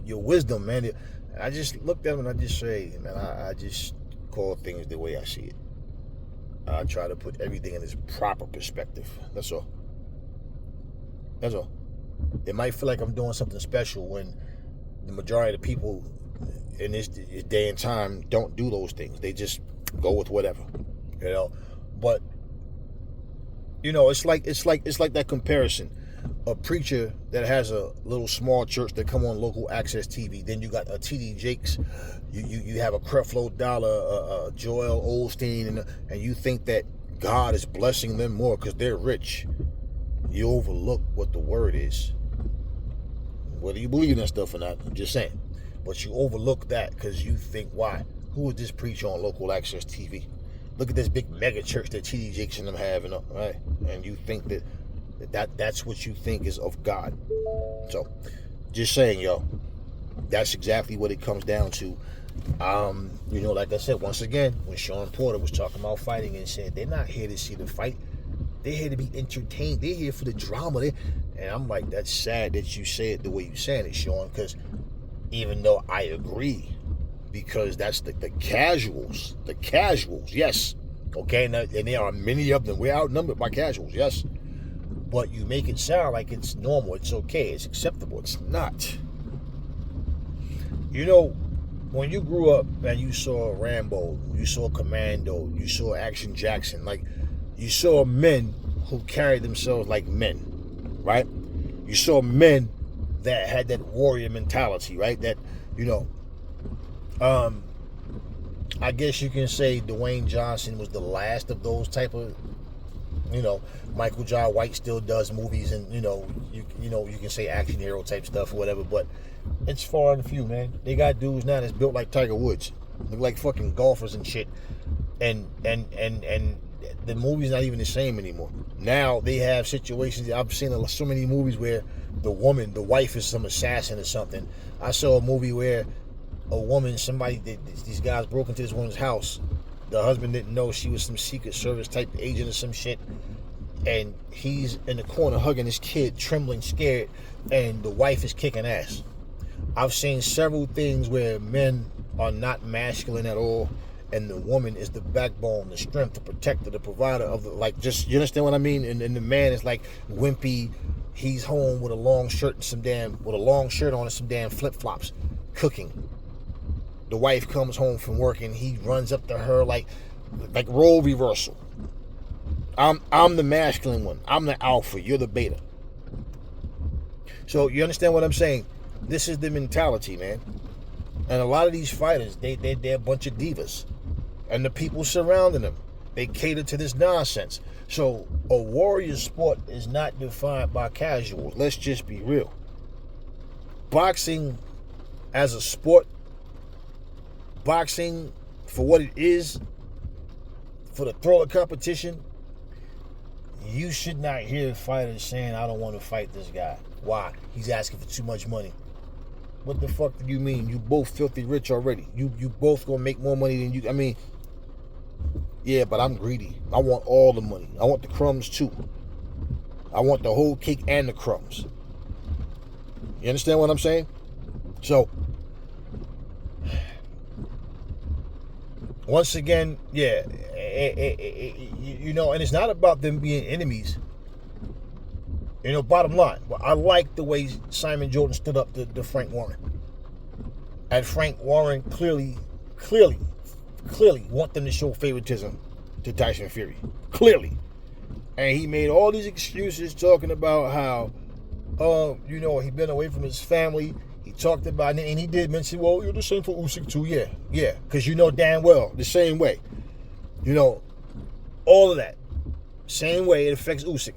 your wisdom, man. I just looked at him and I just say, man, I just call things the way I see it. I try to put everything in its proper perspective. That's all. It might feel like I'm doing something special when the majority of the people in this day and time don't do those things. They just go with whatever, you know. But you know, it's like that comparison. A preacher that has a little small church that come on local access TV. Then you got a TD Jakes, you have a Creflo Dollar, Joel Osteen, and you think that God is blessing them more because they're rich. You overlook what the word is. Whether you believe in that stuff or not, I'm just saying. But you overlook that because you think, why? Who would this preach on local access TV? Look at this big mega church that TD Jakes and them have, right? And you think that's what you think is of God. So, just saying, yo, that's exactly what it comes down to. You know, like I said, once again, when Sean Porter was talking about fighting and said, they're not here to see the fight. They're here to be entertained. They're here for the drama. And I'm like, that's sad that you say it the way you saying it, Sean, because even though I agree, because that's the casuals, yes. Okay, and there are many of them. We're outnumbered by casuals, yes. But you make it sound like it's normal, it's okay, it's acceptable. It's not. You know, when you grew up and you saw Rambo, you saw Commando, you saw Action Jackson, like, you saw men who carried themselves like men, right? You saw men that had that warrior mentality, right? That, you know, I guess you can say Dwayne Johnson was the last of those type of, you know, Michael Jai White still does movies and, you know, you can say action hero type stuff or whatever, but it's far and few, man. They got dudes now that's built like Tiger Woods, look like fucking golfers and shit, and the movie's not even the same anymore. Now they have situations. I've seen so many movies where the wife is some assassin or something. I saw a movie where a woman, these guys broke into this woman's house. The husband didn't know she was some Secret Service type agent or some shit. And he's in the corner hugging his kid, trembling, scared, and the wife is kicking ass. I've seen several things where men are not masculine at all, and the woman is the backbone, the strength, the protector, the provider of you understand what I mean? And the man is like wimpy. He's home with a long shirt on and some damn flip-flops, cooking. The wife comes home from work and he runs up to her like role reversal. I'm the masculine one. I'm the alpha. You're the beta. So you understand what I'm saying? This is the mentality, man. And a lot of these fighters, they're a bunch of divas. And the people surrounding them, they cater to this nonsense. So a warrior sport is not defined by casuals. Let's just be real. Boxing as a sport, boxing for what it is, for the thrill of competition, you should not hear fighters saying, I don't want to fight this guy. Why? He's asking for too much money. What the fuck do you mean? You both filthy rich already. You both gonna make more money than you. I mean, yeah, but I'm greedy. I want all the money. I want the crumbs too. I want the whole cake and the crumbs. You understand what I'm saying? So, once again, yeah, you know, and it's not about them being enemies. You know, bottom line, I like the way Simon Jordan stood up to Frank Warren. And Frank Warren clearly want them to show favoritism to Tyson Fury. Clearly. And he made all these excuses talking about how, you know, he'd been away from his family. He talked about it, and he did mention, well, you're the same for Usyk too. Yeah, because you know damn well the same way. You know, all of that. Same way it affects Usyk.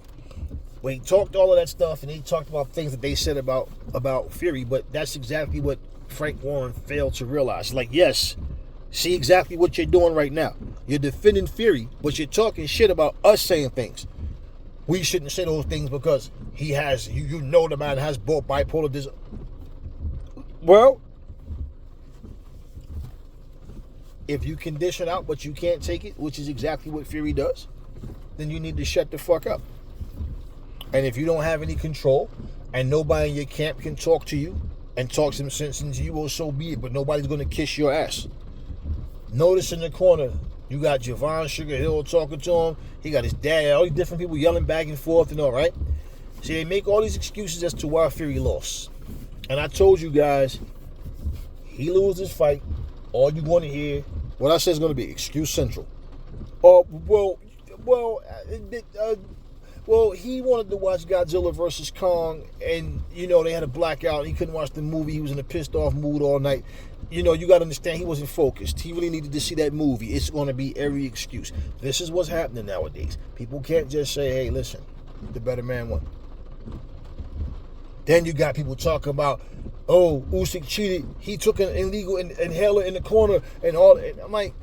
When he talked all of that stuff, and he talked about things that they said about Fury, but that's exactly what Frank Warren failed to realize. Like, yes, see exactly what you're doing right now. You're defending Fury, but you're talking shit about us saying things. We shouldn't say those things because he has, you know the man has both bipolar disorder. Well, if you can dish it out, but you can't take it, which is exactly what Fury does, then you need to shut the fuck up. And if you don't have any control, and nobody in your camp can talk to you and talk some sense into you, well, so be it. But nobody's going to kiss your ass. Notice in the corner, you got Javon Sugar Hill talking to him. He got his dad, all these different people yelling back and forth and all, right? See, they make all these excuses as to why Fury lost. And I told you guys, he loses this fight, all you're going to hear, what I said is going to be excuse central. Oh, well, he wanted to watch Godzilla versus Kong, and, you know, they had a blackout. He couldn't watch the movie. He was in a pissed off mood all night. You know, you got to understand, he wasn't focused. He really needed to see that movie. It's going to be every excuse. This is what's happening nowadays. People can't just say, hey, listen, the better man won. Then you got people talking about, oh, Usyk cheated. He took an illegal inhaler in the corner and all. And I'm like,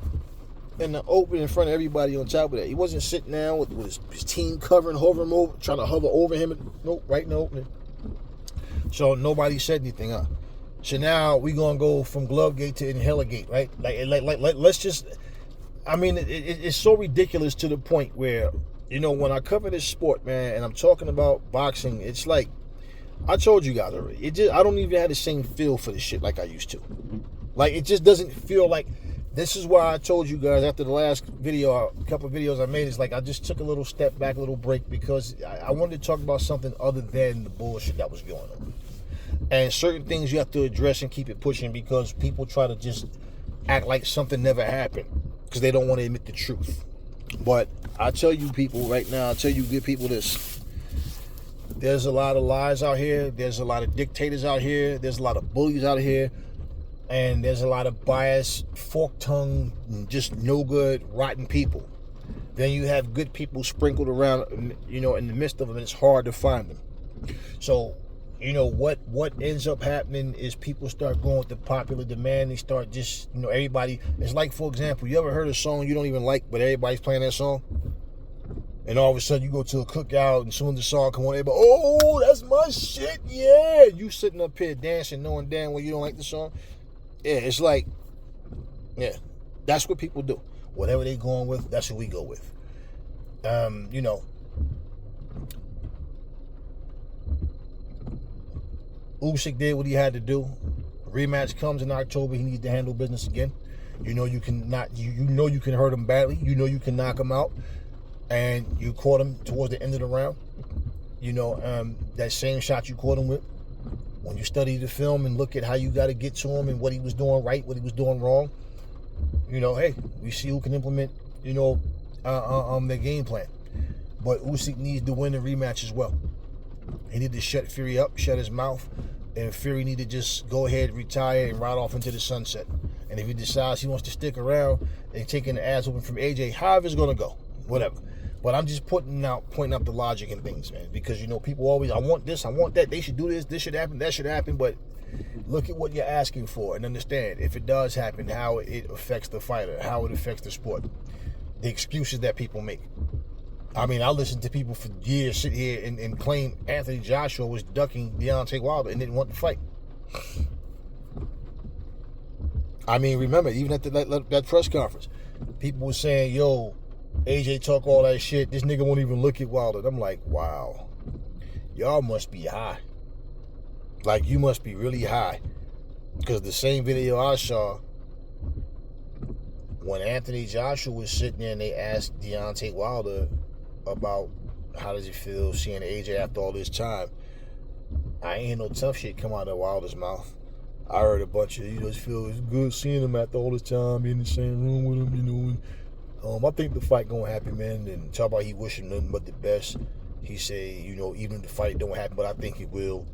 in the open in front of everybody on top of that. He wasn't sitting down with his team covering, hovering him over, trying to hover over him. Nope, right in the opening. So nobody said anything, huh? So now we gonna go from glove gate to inhaler gate, right? Like let's just. I mean, it's so ridiculous to the point where, you know, when I cover this sport, man, and I'm talking about boxing, it's like, I told you guys already. I don't even have the same feel for this shit like I used to. Like, it just doesn't feel like. This is why I told you guys after the last video, a couple of videos I made, it's like I just took a little step back, a little break, because I wanted to talk about something other than the bullshit that was going on. And certain things you have to address and keep it pushing, because people try to just act like something never happened because they don't want to admit the truth. But I tell you people right now, I tell you good people this. There's a lot of lies out here. There's a lot of dictators out here. There's a lot of bullies out here. And there's a lot of biased, fork-tongued, just no good, rotten people. Then you have good people sprinkled around, you know, in the midst of them, and it's hard to find them. So, you know, what ends up happening is people start going with the popular demand. They start just, you know, everybody. It's like, for example, you ever heard a song you don't even like, but everybody's playing that song? And all of a sudden you go to a cookout, and soon as the song come on, everybody, oh, that's my shit, yeah. You sitting up here dancing, knowing damn well you don't like the song. Yeah, it's like, yeah, that's what people do. Whatever they going with, that's what we go with. You know, Usyk did what he had to do. Rematch comes in October. He needs to handle business again. You know you can hurt him badly. You know you can knock him out, and you caught him towards the end of the round. You know, that same shot you caught him with. When you study the film and look at how you got to get to him and what he was doing right, what he was doing wrong, you know, hey, we see who can implement, you know, their game plan. But Usyk needs to win the rematch as well. He need to shut Fury up, shut his mouth, and Fury need to just go ahead, retire, and ride off into the sunset. And if he decides he wants to stick around and taking the ass open from AJ, however it's gonna go, whatever. But I'm just pointing out the logic and things, man. Because, you know, people always, I want this, I want that. They should do this should happen, that should happen. But look at what you're asking for and understand, if it does happen, how it affects the fighter, how it affects the sport. The excuses that people make. I mean, I listened to people for years sit here and claim Anthony Joshua was ducking Deontay Wilder and didn't want to fight. I mean, remember, even at that press conference, people were saying, yo, AJ talk all that shit, this nigga won't even look at Wilder. I'm like, wow, y'all must be high. Like, you must be really high. Because the same video I saw, when Anthony Joshua was sitting there and they asked Deontay Wilder about how does it feel seeing AJ after all this time, I ain't hear no tough shit come out of Wilder's mouth. I heard a bunch of, you know, it feels good seeing him after all this time, in the same room with him, you know, and I think the fight gonna happen, man. And talk about he wishing nothing but the best. He say, you know, even if the fight don't happen, but I think it will,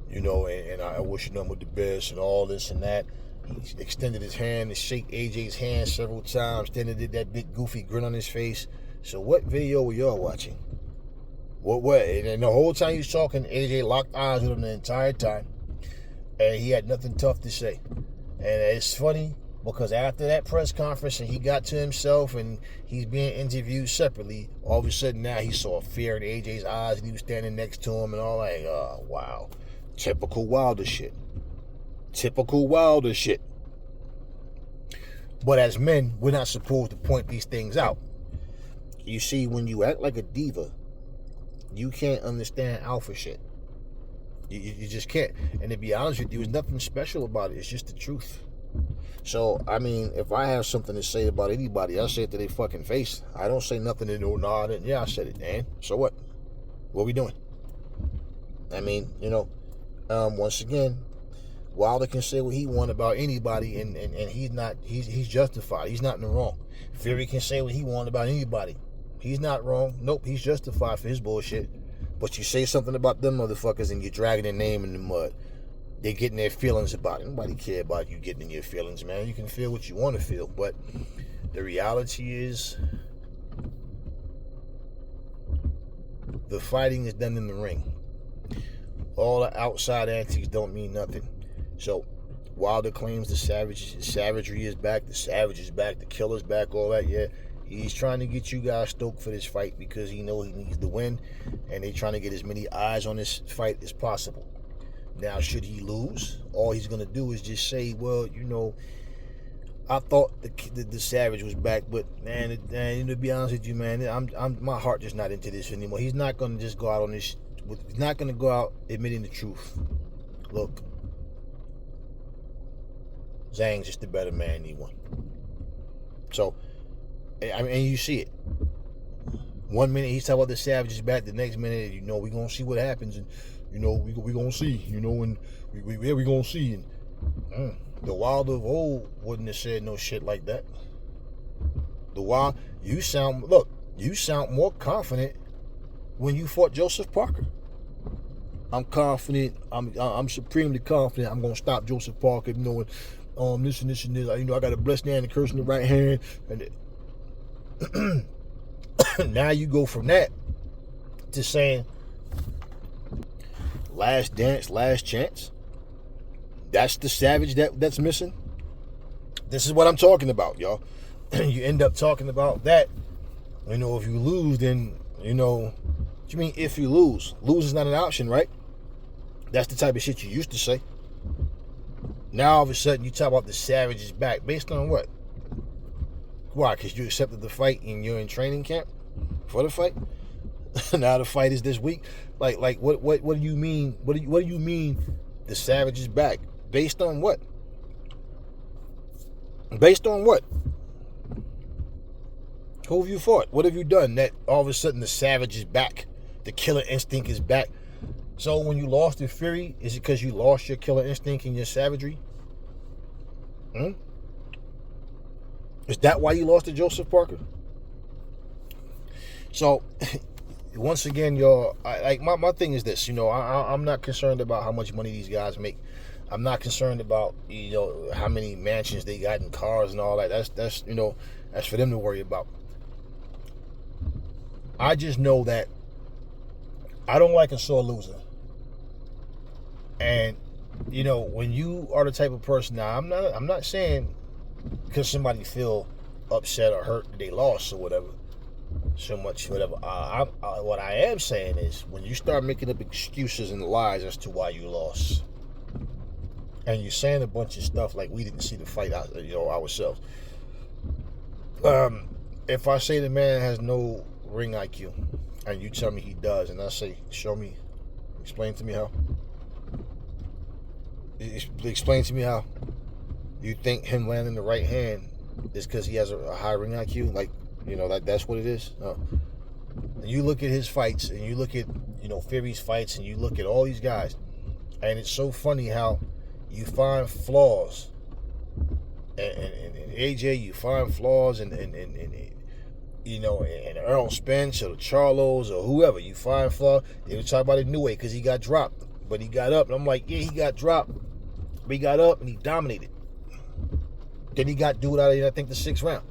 you know, and I wish nothing but the best and all this and that. He extended his hand to shake AJ's hand several times. Then he did that big goofy grin on his face. So what video were y'all watching? What? And the whole time he was talking, AJ locked eyes with him the entire time. And he had nothing tough to say. And it's funny, because after that press conference and he got to himself and he's being interviewed separately, all of a sudden now he saw fear in AJ's eyes and he was standing next to him and all like, oh, wow. Typical Wilder shit. Typical Wilder shit. But as men, we're not supposed to point these things out. You see, when you act like a diva, you can't understand alpha shit. You just can't. And to be honest with you, there's nothing special about it. It's just the truth. So, I mean, if I have something to say about anybody, I say it to their fucking face. I don't say nothing to no, nah, yeah, I said it, Dan. So what? What we doing? I mean, once again, Wilder can say what he wants about anybody, and he's justified. He's not in the wrong. Fury can say what he wants about anybody. He's not wrong. Nope, he's justified for his bullshit. But you say something about them motherfuckers and you're dragging their name in the mud. They're getting their feelings about it. Nobody care about you getting in your feelings, man. You can feel what you want to feel, but the reality is the fighting is done in the ring. All the outside antics don't mean nothing. So Wilder claims the savagery is back, the savage is back, the killer's back, all that, yeah. He's trying to get you guys stoked for this fight because he knows he needs to win, and they're trying to get as many eyes on this fight as possible. Now, should he lose, all he's going to do is just say, well, I thought the savage was back, but man, to be honest with you, man, my heart just not into this anymore. He's not going to just go out on this. He's not going to go out admitting the truth. Look, Zhang's just a better man than he won. So, I mean, and you see it. 1 minute he's talking about the savage is back. The next minute, we're going to see what happens. And, we're going to see. And we're going to see. And the Wilder of old wouldn't have said no shit like that. You sound more confident when you fought Joseph Parker. I'm confident. I'm supremely confident. I'm going to stop Joseph Parker, knowing this and this and this. I got a blessed hand and curse in the right hand. And now you go from that to saying last dance, last chance. That's the savage that's missing. This is what I'm talking about, y'all. You end up talking about that. If you lose, then what you mean if you lose? Lose is not an option, right? That's the type of shit you used to say. Now all of a sudden you talk about the savage is back. Based on what? Why? Because you accepted the fight and you're in training camp for the fight. Now the fight is this week. Like what do you mean? What do you mean the savage is back? Based on what? Based on what? Who have you fought? What have you done that all of a sudden the savage is back? The killer instinct is back. So when you lost to Fury, is it because you lost your killer instinct and your savagery? Is that why you lost to Joseph Parker? So, once again, y'all, my thing is this. I'm not concerned about how much money these guys make. I'm not concerned about how many mansions they got and cars and all that. That's for them to worry about. I just know that I don't like a sore loser. And when you are the type of person, now I'm not saying because somebody feel upset or hurt that they lost or whatever, so much whatever. What I am saying is when you start making up excuses and lies as to why you lost, and you're saying a bunch of stuff like we didn't see the fight ourselves. If I say the man has no ring IQ, and you tell me he does, and I say, show me, explain to me how. Explain to me how you think him landing the right hand is because he has a high ring IQ. That's what it is. No. You look at his fights, and you look at Fury's fights, and you look at all these guys, and it's so funny how you find flaws, and AJ, you find flaws, and Earl Spence or the Charlos or whoever, you find flaws. They were talking about it New Way because he got dropped, but he got up, and I'm like, yeah, he got dropped, but he got up and he dominated. Then he got dude out of, I think, the 6th round.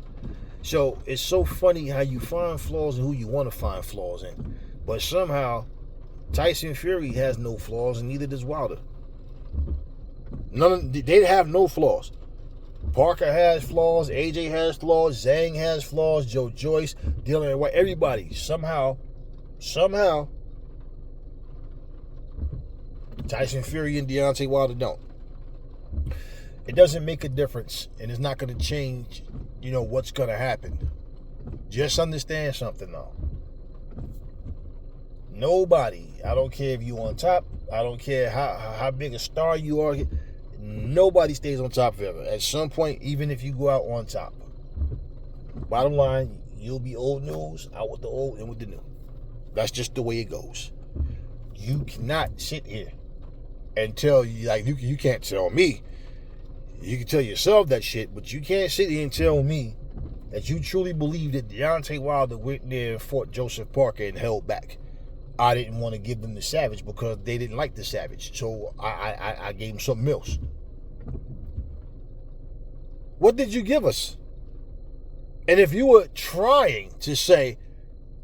So it's so funny how you find flaws in who you want to find flaws in, but somehow Tyson Fury has no flaws, and neither does Wilder. They have no flaws. Parker has flaws, AJ has flaws, Zhang has flaws, Joe Joyce, Dylan White, everybody. Somehow, Tyson Fury and Deontay Wilder don't. It doesn't make a difference, and it's not going to change, what's going to happen. Just understand something, though. Nobody, I don't care if you on top, I don't care how big a star you are, nobody stays on top forever. At some point, even if you go out on top, bottom line, you'll be old news, out with the old and with the new. That's just the way it goes. you cannot sit here and tell you, like, you can't tell me. You can tell yourself that shit, but you can't sit here and tell me that you truly believe that Deontay Wilder went there and fought Joseph Parker and held back. I didn't want to give them the Savage because they didn't like the Savage, so I gave them something else. What did you give us? And if you were trying to say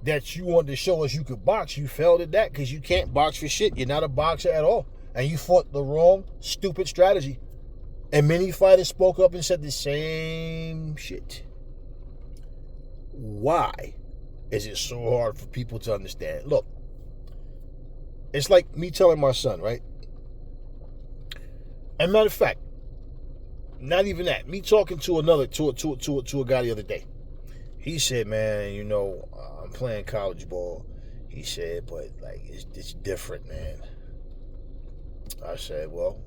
that you wanted to show us you could box, you failed at that because you can't box for shit. You're not a boxer at all. And you fought the wrong, stupid strategy. And many fighters spoke up and said the same shit. Why is it so hard for people to understand? Look, it's like me telling my son, right? And matter of fact, not even that. Me talking to a guy the other day. He said, man, you know, I'm playing college ball. He said, but like it's different, man. I said, well,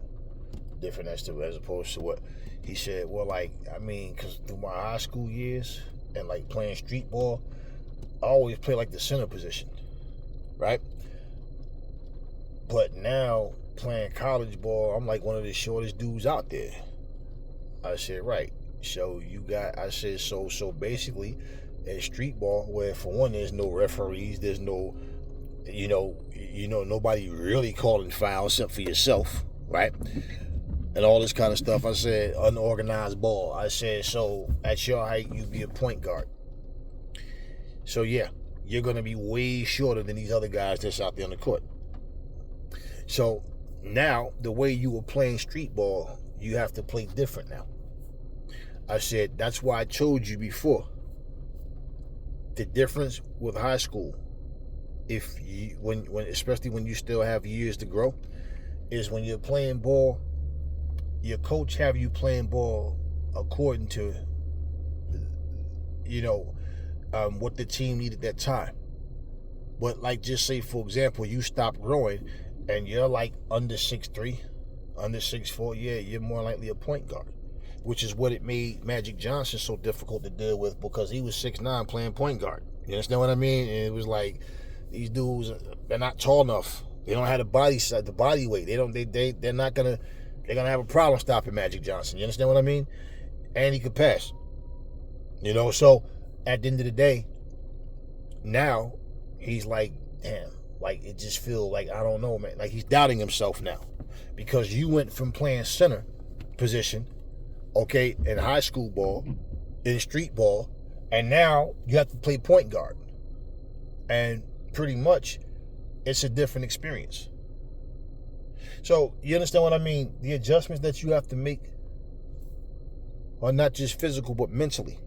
different as opposed to what? He said, well, like, I mean, because through my high school years and like playing street ball, I always play like the center position, right? But now playing college ball, I'm like one of the shortest dudes out there. I said, right. So I said, so basically at street ball, where for one, there's no referees, there's no, nobody really calling fouls except for yourself, right? And all this kind of stuff. I said, unorganized ball. I said, so at your height, you'd be a point guard. So yeah, you're going to be way shorter than these other guys that's out there on the court. So now, the way you were playing street ball, you have to play different now. I said, that's why I told you before. The difference with high school, especially when you still have years to grow, is when you're playing ball, your coach have you playing ball according to, what the team needed at that time. But like, just say, for example, you stop growing and you're like under 6'3", under 6'4", yeah, you're more likely a point guard. Which is what it made Magic Johnson so difficult to deal with, because he was 6'9" playing point guard. You understand what I mean? And it was like, these dudes, they're not tall enough. They don't have the body weight. They're gonna have a problem stopping Magic Johnson. You understand what I mean? And he could pass. So at the end of the day, now he's like, damn, like it just feels like, I don't know, man. Like he's doubting himself now, because you went from playing center position, okay, in high school ball, in street ball, and now you have to play point guard. And pretty much, it's a different experience. So, you understand what I mean? The adjustments that you have to make are not just physical, but mentally.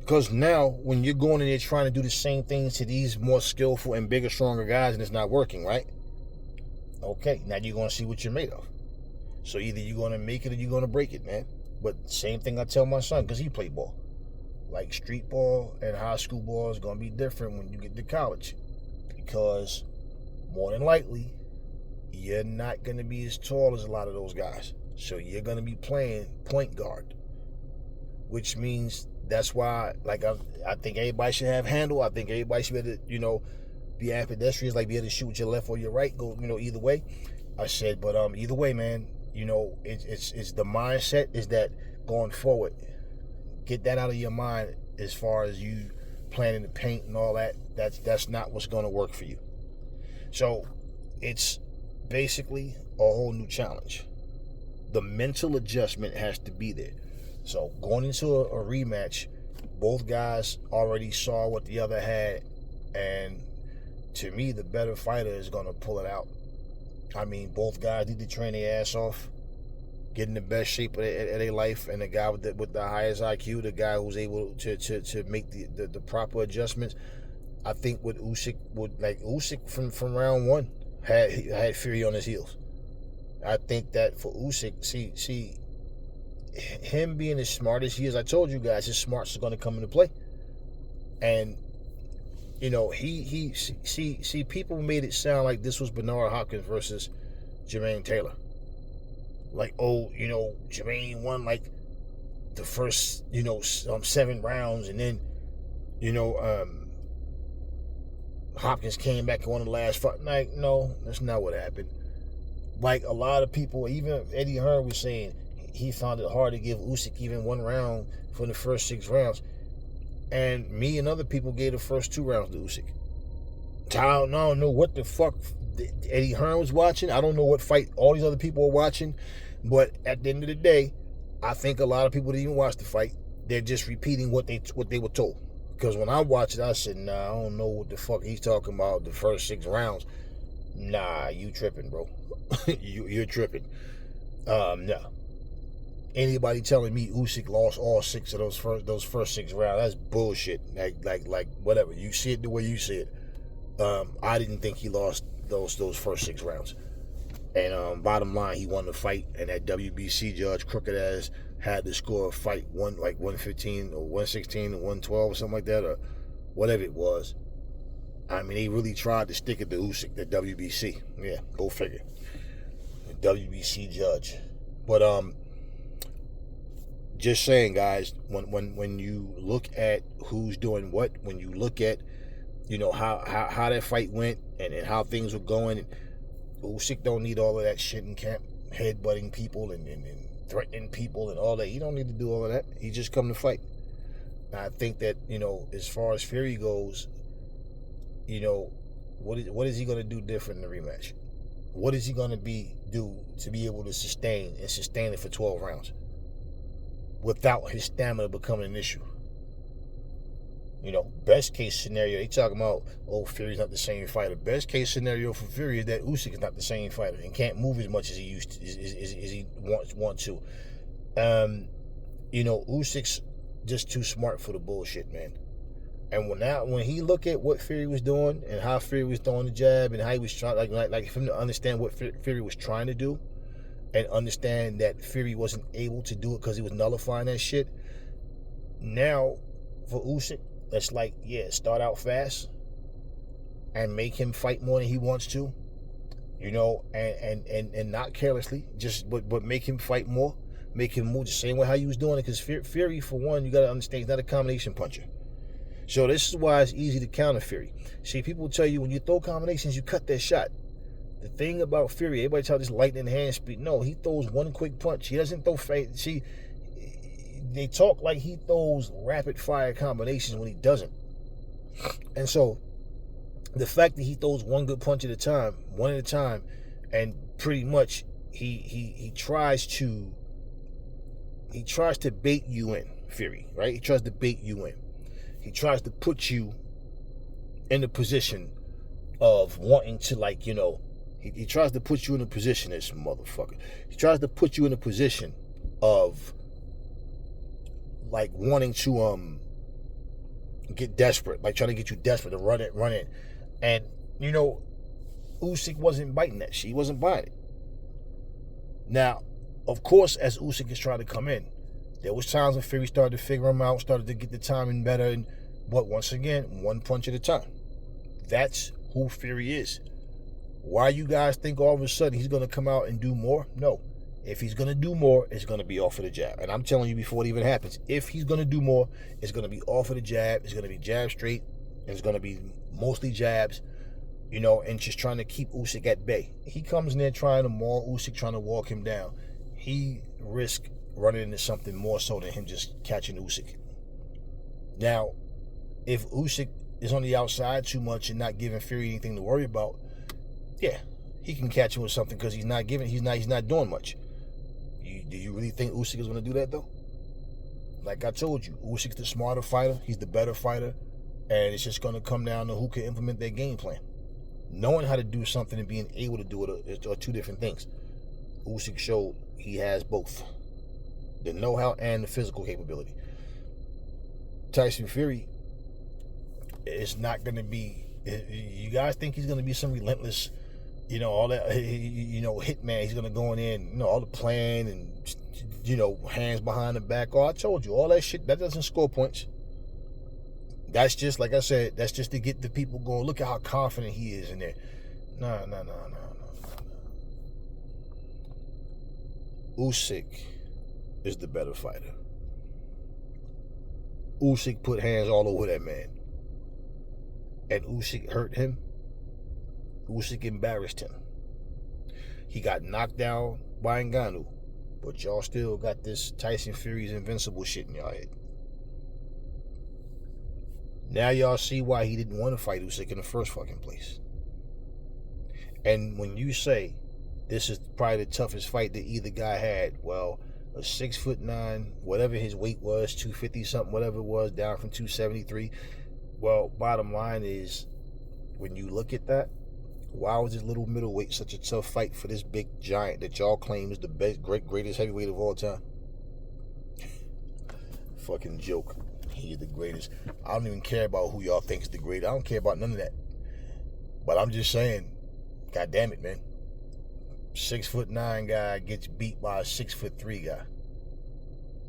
Because now, when you're going in there trying to do the same things to these more skillful and bigger, stronger guys, and it's not working, right? Okay, now you're going to see what you're made of. So either you're going to make it or you're going to break it, man. But same thing I tell my son, because he played ball. Like street ball and high school ball is going to be different when you get to college. Because more than likely, you're not going to be as tall as a lot of those guys. So you're going to be playing point guard. Which means that's why, like, I think everybody should have handle. I think everybody should be able to, be ambidextrous, like be able to shoot with your left or your right, go, either way. I said, but either way, man, it's the mindset is that going forward, get that out of your mind as far as you playing in the paint and all that. That's not what's going to work for you. So it's basically a whole new challenge. The mental adjustment has to be there. So going into a rematch, both guys already saw what the other had, and to me, the better fighter is going to pull it out. I mean, both guys need to train their ass off, get in the best shape of their life, and the guy with the highest IQ, the guy who's able to make the proper adjustments. I think with Usyk from round one had Fury on his heels. I think that for Usyk, see him being as smart as he is, I told you guys his smarts is going to come into play, and he people made it sound like this was Bernard Hopkins versus Jermaine Taylor. Like, Jermaine won like the first, 7 rounds, and then, Hopkins came back and won the last fight. Like, no, that's not what happened. Like a lot of people, even Eddie Hearn was saying he found it hard to give Usyk even one round for the first 6 rounds. And me and other people gave the first 2 rounds to Usyk. I don't know what the fuck Eddie Hearn was watching. I don't know what fight all these other people were watching. But at the end of the day, I think a lot of people didn't even watch the fight. They're just repeating what they were told. Because when I watched it, I said, nah, I don't know what the fuck he's talking about the first 6 rounds. Nah, you tripping, bro. You're tripping. No. Anybody telling me Usyk lost all 6 of those first 6 rounds, that's bullshit. Like whatever. You see it the way you see it. I didn't think he lost those first 6 rounds. And bottom line, he won the fight, and that WBC judge, crooked ass, had to score a fight 115 or 116 or 112 or something like that, or whatever it was. I mean, they really tried to stick it to Usyk, the WBC. Yeah, go figure. The WBC judge. But just saying, guys, when you look at who's doing what, when you look at, you know, how that fight went and how things were going, Usyk don't need all of that shit in camp, headbutting people and threatening people and all that. He don't need to do all of that. He just come to fight. And I think that, you know, as far as Fury goes, you know, what is he going to do different in the rematch? What is he going to do to be able to sustain it for 12 rounds without his stamina becoming an issue? You know, best case scenario, they talking about, oh, Fury's not the same fighter. Best case scenario for Fury is that Usyk is not the same fighter and can't move as much as he used to, as he want to. You know, Usyk's just too smart for the bullshit, man. And when he look at what Fury was doing and how Fury was throwing the jab and how he was trying, like for him to understand what Fury was trying to do, and understand that Fury wasn't able to do it because he was nullifying that shit. Now, for Usyk, it's like, yeah, start out fast and make him fight more than he wants to, you know, and not carelessly, just but make him fight more, make him move the same way how he was doing it. Because Fury, for one, you got to understand, he's not a combination puncher. So this is why it's easy to counter Fury. See, people tell you when you throw combinations, you cut that shot. The thing about Fury, everybody tells this lightning hand speed. No, he throws one quick punch. He doesn't throw fake. See, they talk like he throws rapid fire combinations when he doesn't. And so the fact that he throws one good punch at a time, and pretty much he tries to bait you in, Fury, right? He tries to bait you in. He tries to put you in a position of wanting to, like, you know, he tries to put you in a position, this motherfucker. He tries to put you in a position of like wanting to get desperate, like trying to get you desperate to run in. And, you know, Usyk wasn't biting that shit. He wasn't buying it. Now, of course, as Usyk is trying to come in, there was times when Fury started to figure him out, started to get the timing better, but once again, one punch at a time. That's who Fury is. Why you guys think all of a sudden he's going to come out and do more? No. If he's going to do more, it's going to be off of the jab. And I'm telling you before it even happens, if he's going to do more, it's going to be off of the jab. It's going to be jab straight. It's going to be mostly jabs, you know, and just trying to keep Usyk at bay. He comes in there trying to maul Usyk, trying to walk him down. He risks running into something more so than him just catching Usyk. Now, if Usyk is on the outside too much and not giving Fury anything to worry about, yeah, he can catch him with something because he's not doing much. Do you really think Usyk is going to do that, though? Like I told you, Usyk's the smarter fighter. He's the better fighter. And it's just going to come down to who can implement their game plan. Knowing how to do something and being able to do it are two different things. Usyk showed he has both. The know-how and the physical capability. Tyson Fury is not going to be... You guys think he's going to be some relentless... You know, all that, you know, hitman, he's going to go in there and, you know, all the plan and, you know, hands behind the back. Oh, I told you, all that shit, that doesn't score points. That's just, like I said, that's just to get the people going, look at how confident he is in there. No. Usyk is the better fighter. Usyk put hands all over that man. and Usyk hurt him, Usyk embarrassed him. He got knocked down by Ngannou, but y'all still got this Tyson Fury's invincible shit in y'all head. Now y'all see why he didn't want to fight Usyk in the first fucking place. And when you say this is probably the toughest fight that either guy had, well, a 6'9", whatever his weight was, 250 something, whatever it was, down from 273. Well, bottom line is, when you look at that, why was this little middleweight such a tough fight for this big giant that y'all claim is the best, greatest heavyweight of all time? Fucking joke. He's the greatest. I don't even care about who y'all think is the greatest. I don't care about none of that. But I'm just saying, God damn it, man. 6'9" guy gets beat by a 6'3" guy.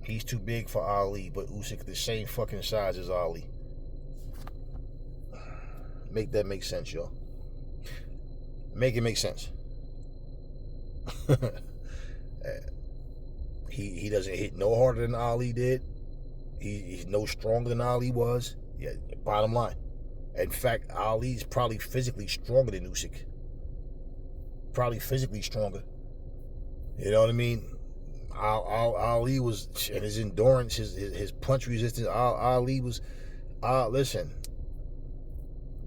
He's too big for Ali, but Usyk the same fucking size as Ali. Make that make sense, y'all. Make it make sense. He doesn't hit no harder than Ali did. He's no stronger than Ali was. Yeah, bottom line. In fact, Ali's probably physically stronger than Usyk. Probably physically stronger. You know what I mean? Ali was, and his endurance, his punch resistance, Ali was, listen,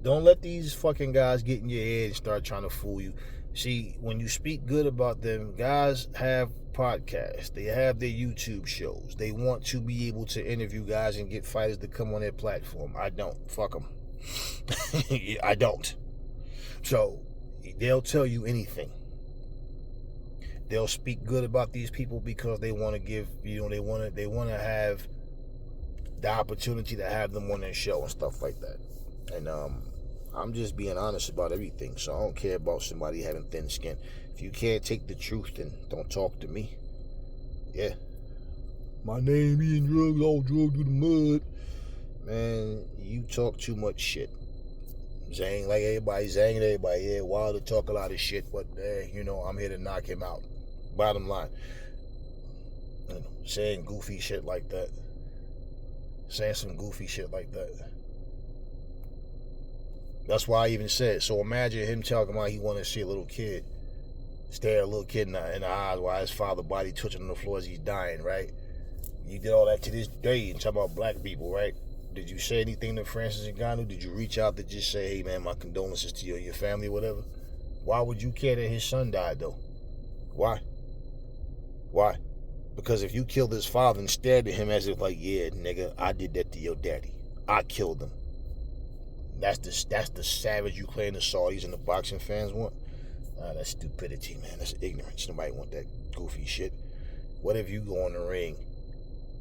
don't let these fucking guys get in your head and start trying to fool you. See, when you speak good about them, guys have podcasts. They have their YouTube shows. They want to be able to interview guys and get fighters to come on their platform. I don't. Fuck them. I don't. So, they'll tell you anything. They'll speak good about these people because they want to give, they want to have the opportunity to have them on their show and stuff like that. And I'm just being honest about everything, so I don't care about somebody having thin skin. If you can't take the truth, then don't talk to me. Yeah. My name Ian Drugs, all drugged through the mud. Man, you talk too much shit. Zang like everybody, zanging everybody. Yeah, Wilder talk a lot of shit, but I'm here to knock him out. Bottom line. Saying goofy shit like that. Saying some goofy shit like that. That's why I even said, so imagine him talking about he wanted to see a little kid, stare at a little kid in the eyes while his father body twitching on the floor as he's dying, right? You did all that to this day and talk about black people, right? Did you say anything to Francis Ngannou? Did you reach out to just say, hey man, my condolences to you and your family or whatever? Why would you care that his son died though? Why? Because if you killed his father and stared at him as if like, yeah, nigga, I did that to your daddy. I killed him. That's the savage you claim the Saudis and the boxing fans want. That's stupidity, man. That's ignorance. Nobody want that goofy shit. What if you go in the ring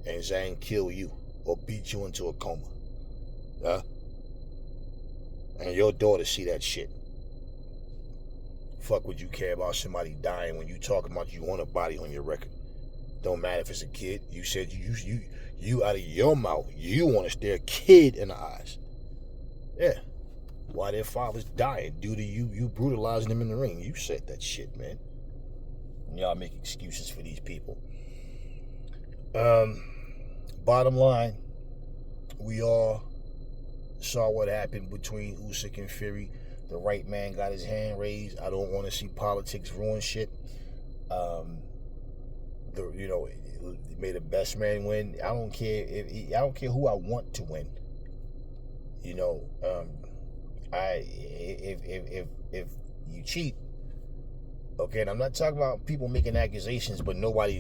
and Zhang kill you or beat you into a coma? And your daughter see that shit? Fuck would you care about somebody dying when you talking about you want a body on your record? Don't matter if it's a kid. You said you out of your mouth, you want to stare a kid in the eyes. Yeah. Why their father's dying due to you brutalizing them in the ring. You said that shit, man. Y'all make excuses for these people. Bottom line, we all saw what happened between Usyk and Fury. The right man got his hand raised. I don't want to see politics ruin shit. May the best man win. I don't care who I want to win. If you cheat, okay, and I'm not talking about people making accusations, but nobody,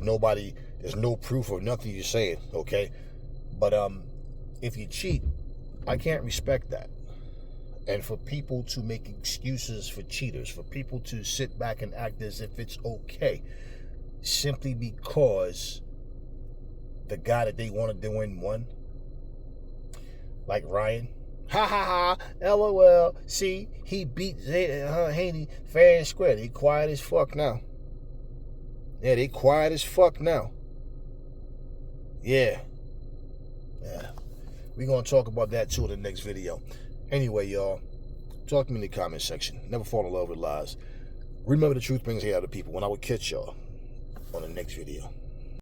there's no proof or nothing you're saying, okay? But if you cheat, I can't respect that. And for people to make excuses for cheaters, for people to sit back and act as if it's okay, simply because the guy that they wanted to win won, like Ryan. Ha ha ha, LOL. See, he beat Haney fair and square. They quiet as fuck now. Yeah, they quiet as fuck now. Yeah. We're going to talk about that too in the next video. Anyway, y'all, talk to me in the comment section. Never fall in love with lies. Remember, the truth brings hate out of people. When I will catch y'all on the next video.